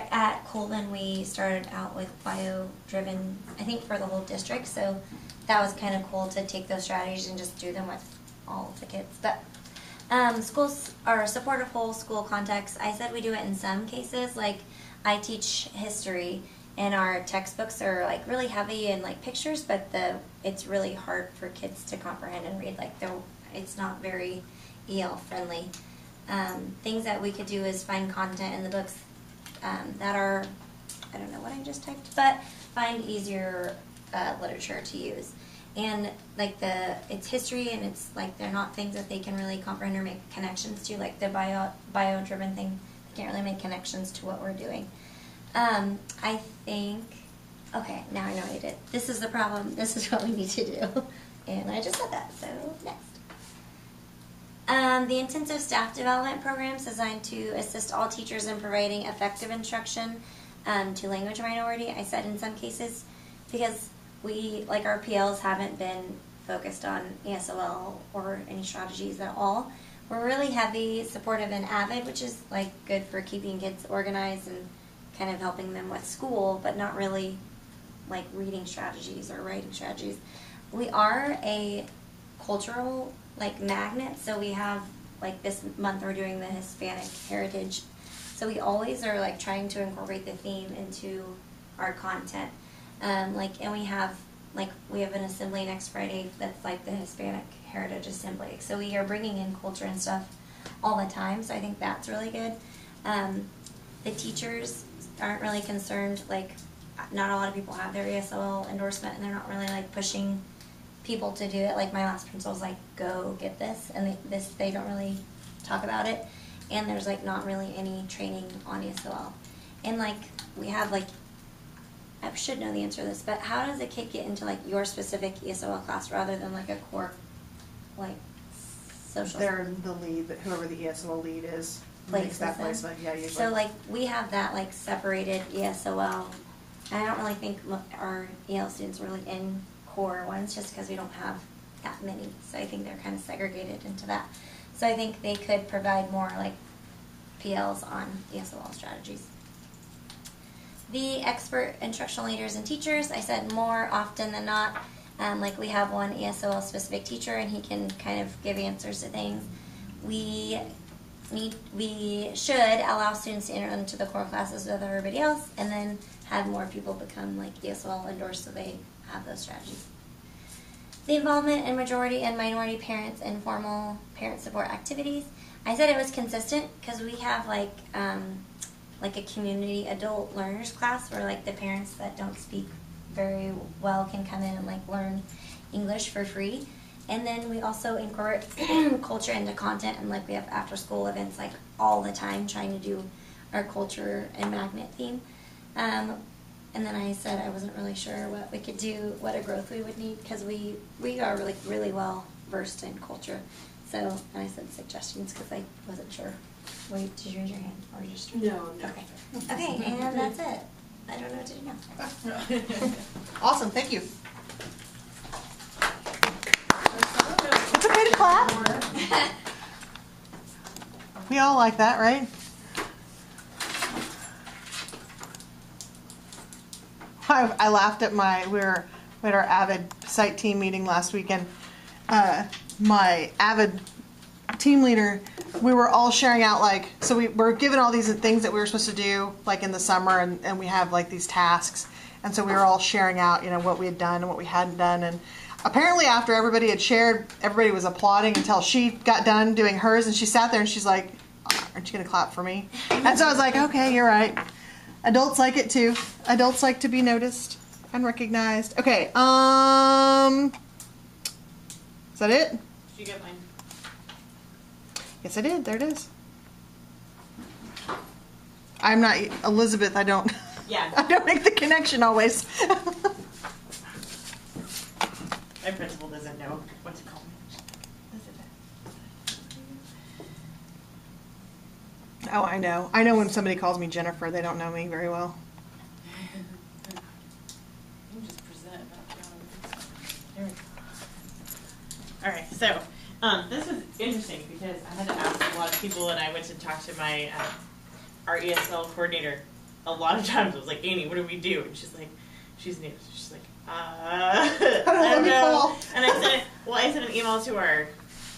at Colvin, we started out with bio-driven, I think, for the whole district. So that was kind of cool to take those strategies and just do them with all of the kids. But schools are support a full school context. I said we do it in some cases. Like I teach history, and our textbooks are like really heavy and like pictures, but it's really hard for kids to comprehend and read. Like it's not very EL friendly. Things that we could do is find content in the books that are, I don't know what I just typed, but find easier literature to use. And like it's history, and it's like they're not things that they can really comprehend or make connections to. Like the bio-driven thing, they can't really make connections to what we're doing. I think, okay, now I know what I did. This is the problem. This is what we need to do. And I just said that, so next. The intensive staff development program is designed to assist all teachers in providing effective instruction to language minority. I said in some cases, because our PLs haven't been focused on ESOL or any strategies at all. We're really heavy, supportive, and AVID, which is like good for keeping kids organized and kind of helping them with school, but not really like reading strategies or writing strategies. We are a cultural like magnet, so we have like this month we're doing the Hispanic heritage, so we always are like trying to incorporate the theme into our content. And we have an assembly next Friday that's like the Hispanic Heritage Assembly. So we are bringing in culture and stuff all the time. So I think that's really good. The teachers aren't really concerned. Like, not a lot of people have their ESOL endorsement, and they're not really like pushing people to do it. Like my last principal's like, go get this, and they don't really talk about it. And there's like not really any training on ESOL. And like we have like, I should know the answer to this, but how does a kid get into like your specific ESOL class rather than like a core, like social? They're the lead, but whoever the ESOL lead is makes that placement. Yeah, usually. So like we have that like separated ESOL. And I don't really think our EL students are really in core ones just because we don't have that many. So I think they're kind of segregated into that. So I think they could provide more like PLs on ESOL strategies. The expert instructional leaders and teachers, I said more often than not, like we have one ESOL specific teacher and he can kind of give answers to things. We should allow students to enter into the core classes with everybody else and then have more people become like ESOL endorsed so they have those strategies. The involvement in majority and minority parents in formal parent support activities. I said it was consistent because we have like a community adult learners class where like the parents that don't speak very well can come in and like learn English for free. And then we also incorporate culture into content, and like we have after school events like all the time trying to do our culture and magnet theme. And then I said I wasn't really sure what we could do, what a growth we would need, because we are really well versed in culture. So, and I said suggestions because I wasn't sure. Wait, did you raise your hand or you just? No. Okay. Okay, and that's it. I don't know what to do now. Awesome, thank you. It's okay to clap. We all like that, right? I laughed at we had our Avid site team meeting last weekend. My Avid team leader, we were all sharing out so we were given all these things that we were supposed to do like in the summer, and we have like these tasks, and so we were all sharing out what we had done and what we hadn't done. And apparently after everybody had shared, everybody was applauding until she got done doing hers, and she sat there and she's like, aren't you gonna clap for me? And so I was like, okay, you're right. Adults like it too. Adults like to be noticed and recognized. Okay, is that it? Did you get mine? Yes, I did. There it is. I'm not Elizabeth. I don't. Yeah. I don't make the connection always. My principal doesn't know what to call me. Oh, I know. I know when somebody calls me Jennifer, they don't know me very well. You can just present about All right, so this was interesting because I had to ask a lot of people, and I went to talk to my our ESL coordinator. A lot of times I was like, Amy, what do we do? And she's new. She's like, I don't know. And I sent an email to our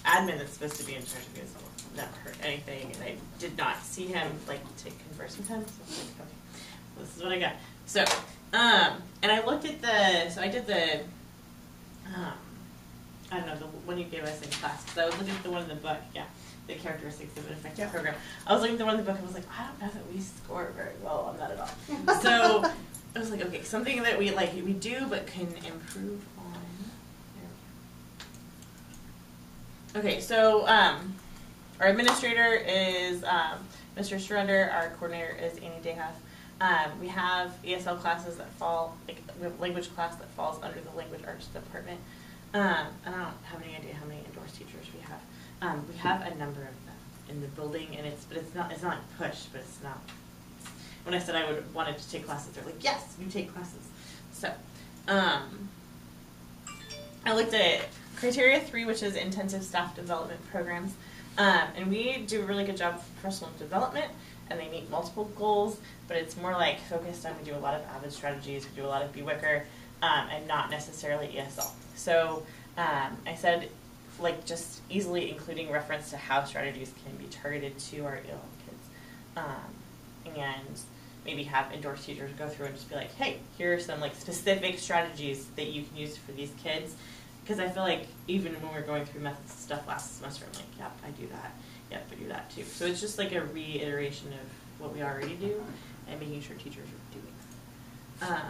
admin that's supposed to be in charge of ESL. Never heard anything, and I did not see him to converse with him. So I was like, okay, well, this is what I got. So, and I looked at so I did the, I don't know, the one you gave us in class, because I was looking at the one in the book, the characteristics of an effective program. I was looking at the one in the book, and I was like, I don't know that we score very well on that at all. So I was like, okay, something that we do but can improve on. Okay, so our administrator is Mr. Surrender. Our coordinator is Annie Dehath. We have ESL classes that fall, we have a language class that falls under the language arts department. And I don't have any idea how many endorsed teachers we have. We have a number of them in the building, and it's not like push, but it's not. When I said I wanted to take classes, they're like, yes, you take classes. So, I looked at criteria 3, which is intensive staff development programs. And we do a really good job of personal development. and they meet multiple goals, but it's more like focused on, we do a lot of AVID strategies, we do a lot of BWICR, and not necessarily ESL. So I said, like, just easily including reference to how strategies can be targeted to our ELL kids. And maybe have indoor teachers go through and just be like, hey, here are some like specific strategies that you can use for these kids. Because I feel like even when we were going through methods stuff last semester, I'm like, yep, I do that. Yep, I do that too. So it's just like a reiteration of what we already do and making sure teachers are doing.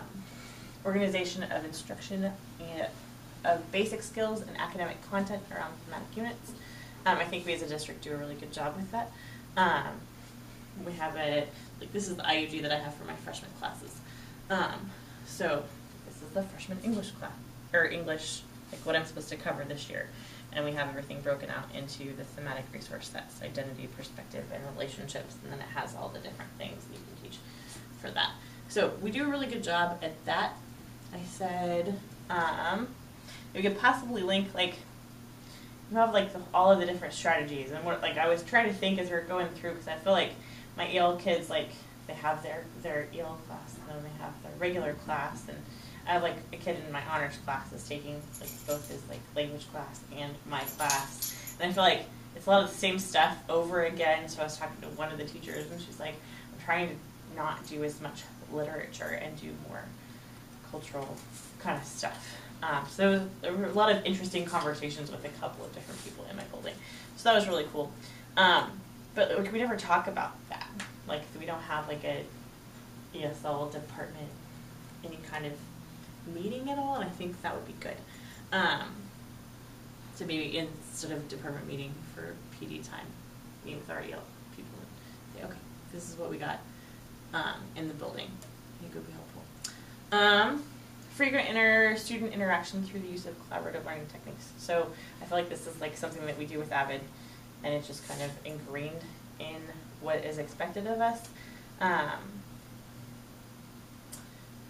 Organization of instruction and of basic skills and academic content around thematic units. I think we as a district do a really good job with that. We have like this is the IUG that I have for my freshman classes. So this is the freshman English class, or English, like what I'm supposed to cover this year. And we have everything broken out into the thematic resource sets, identity, perspective, and relationships, and then it has all the different things that you can teach for that. So we do a really good job at that. I said, we could possibly link, like, you have like all of the different strategies, and what, like, I was trying to think as we were going through, because I feel like my EL kids, like, they have their EL class, and then they have their regular class, and I have like a kid in my honors class that's taking like both his like language class and my class, and I feel like it's a lot of the same stuff over again. So I was talking to one of the teachers, and she's like, I'm trying to not do as much literature and do more cultural kind of stuff. So there were a lot of interesting conversations with a couple of different people in my building. So that was really cool. But like, we never talk about that. Like, we don't have like a ESL department, any kind of meeting at all, and I think that would be good. So maybe instead of department meeting for PD time, meeting with our EL people and say, okay, this is what we got in the building. I think it would be helpful. Frequent student interaction through the use of collaborative learning techniques. So I feel like this is like something that we do with AVID, and it's just kind of ingrained in what is expected of us.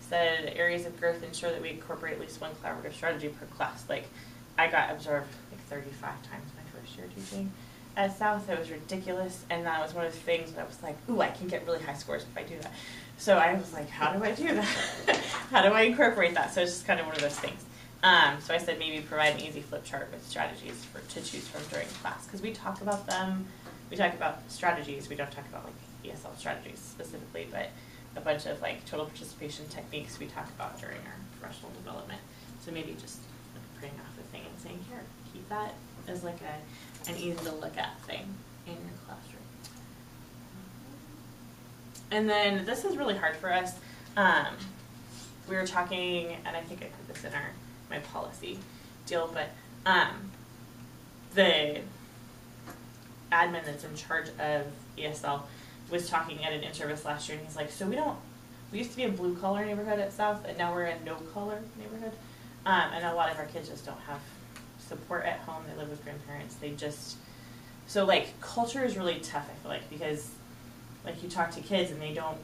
Said areas of growth ensure that we incorporate at least one collaborative strategy per class. Like, I got observed like 35 times my first year teaching at South. It was ridiculous, and that was one of the things that I was like, ooh, I can get really high scores if I do that. So I was like, how do I do that? How do I incorporate that? So it's just kind of one of those things. So I said maybe provide an easy flip chart with strategies to choose from during class, because we talk about them. We talk about strategies. We don't talk about like ESL strategies specifically, but a bunch of like total participation techniques we talk about during our professional development. So maybe just like printing off a thing and saying, here, keep that as like an easy to look at thing in your classroom. And then this is really hard for us. We were talking, and I think I put this in my policy deal, but the admin that's in charge of ESL was talking at an in-service last year, and he's like, so we used to be a blue-collar neighborhood at South, and now we're a no-collar neighborhood. And a lot of our kids just don't have support at home. They live with grandparents. So like, culture is really tough, I feel like, because like you talk to kids and they don't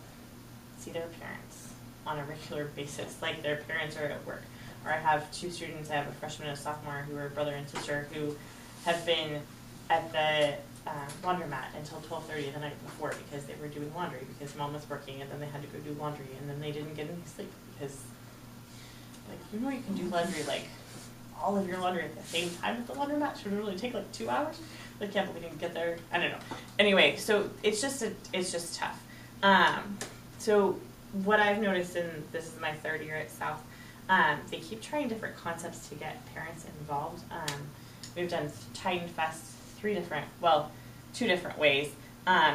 see their parents on a regular basis. Like, their parents are at work. Or I have two students, I have a freshman and a sophomore who are brother and sister who have been at the laundromat until 12:30 the night before because they were doing laundry, because mom was working, and then they had to go do laundry, and then they didn't get any sleep because, like, you know, you can do laundry, like, all of your laundry at the same time at the laundromat. Should it really take like 2 hours? I can't believe we didn't get there. I don't know. Anyway, so it's just tough. So what I've noticed, and this is my third year at South, they keep trying different concepts to get parents involved. We've done Titan Fest two different ways.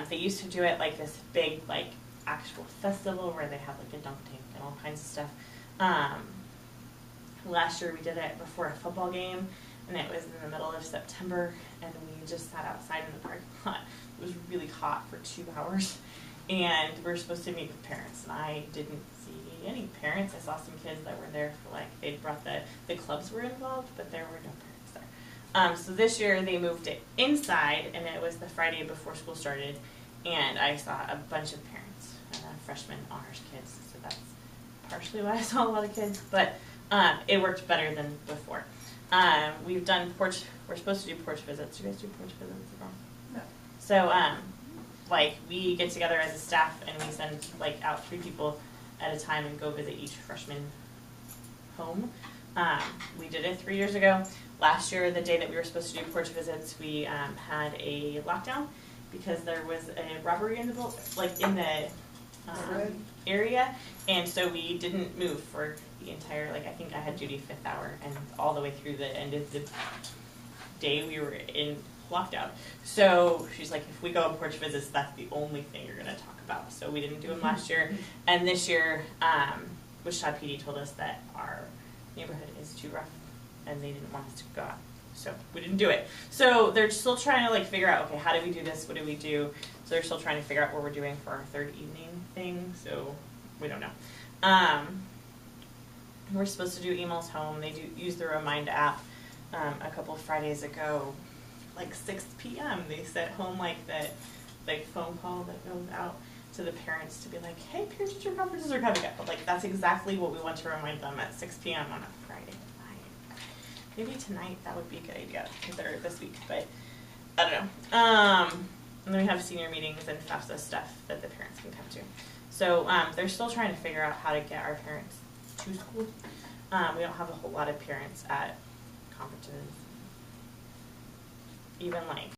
They used to do it like this big, like, actual festival where they had like a dunk tank and all kinds of stuff. Last year we did it before a football game, and it was in the middle of September, and we just sat outside in the parking lot. It was really hot for 2 hours, and we were supposed to meet with parents, and I didn't see any parents. I saw some kids that were there for, like, they'd brought the clubs were involved, but there were no parents there. So this year they moved it inside, and it was the Friday before school started, and I saw a bunch of parents, freshmen honors kids, so that's partially why I saw a lot of kids, but it worked better than before. We've done we're supposed to do porch visits. Do you guys do porch visits at all? No. So like we get together as a staff and we send like out 3 people at a time and go visit each freshman home. We did it 3 years ago. Last year, the day that we were supposed to do porch visits, we had a lockdown because there was a robbery in the area, and so we didn't move for the entire, like I think I had duty 5th hour, and all the way through the end of the day we were in lockdown. So she's like, if we go on porch visits, that's the only thing you're going to talk about. So we didn't do them last year, and this year, Wichita PD told us that our neighborhood is too rough, and they didn't want us to go out. So we didn't do it. So they're still trying to like figure out, okay, how do we do this? What do we do? So they're still trying to figure out what we're doing for our 3rd evening thing. So we don't know. We're supposed to do emails home. They do use the Remind app. A couple of Fridays ago, like 6 p.m. they sent home like that, like phone call that goes out to the parents to be like, hey, parent-teacher conferences are coming up. But like that's exactly what we want to remind them at 6 p.m. on a Friday night. Maybe tonight that would be a good idea because they're this week, but I don't know. And then we have senior meetings and FAFSA stuff that the parents can come to. So they're still trying to figure out how to get our parents to school. We don't have a whole lot of parents at conferences, even like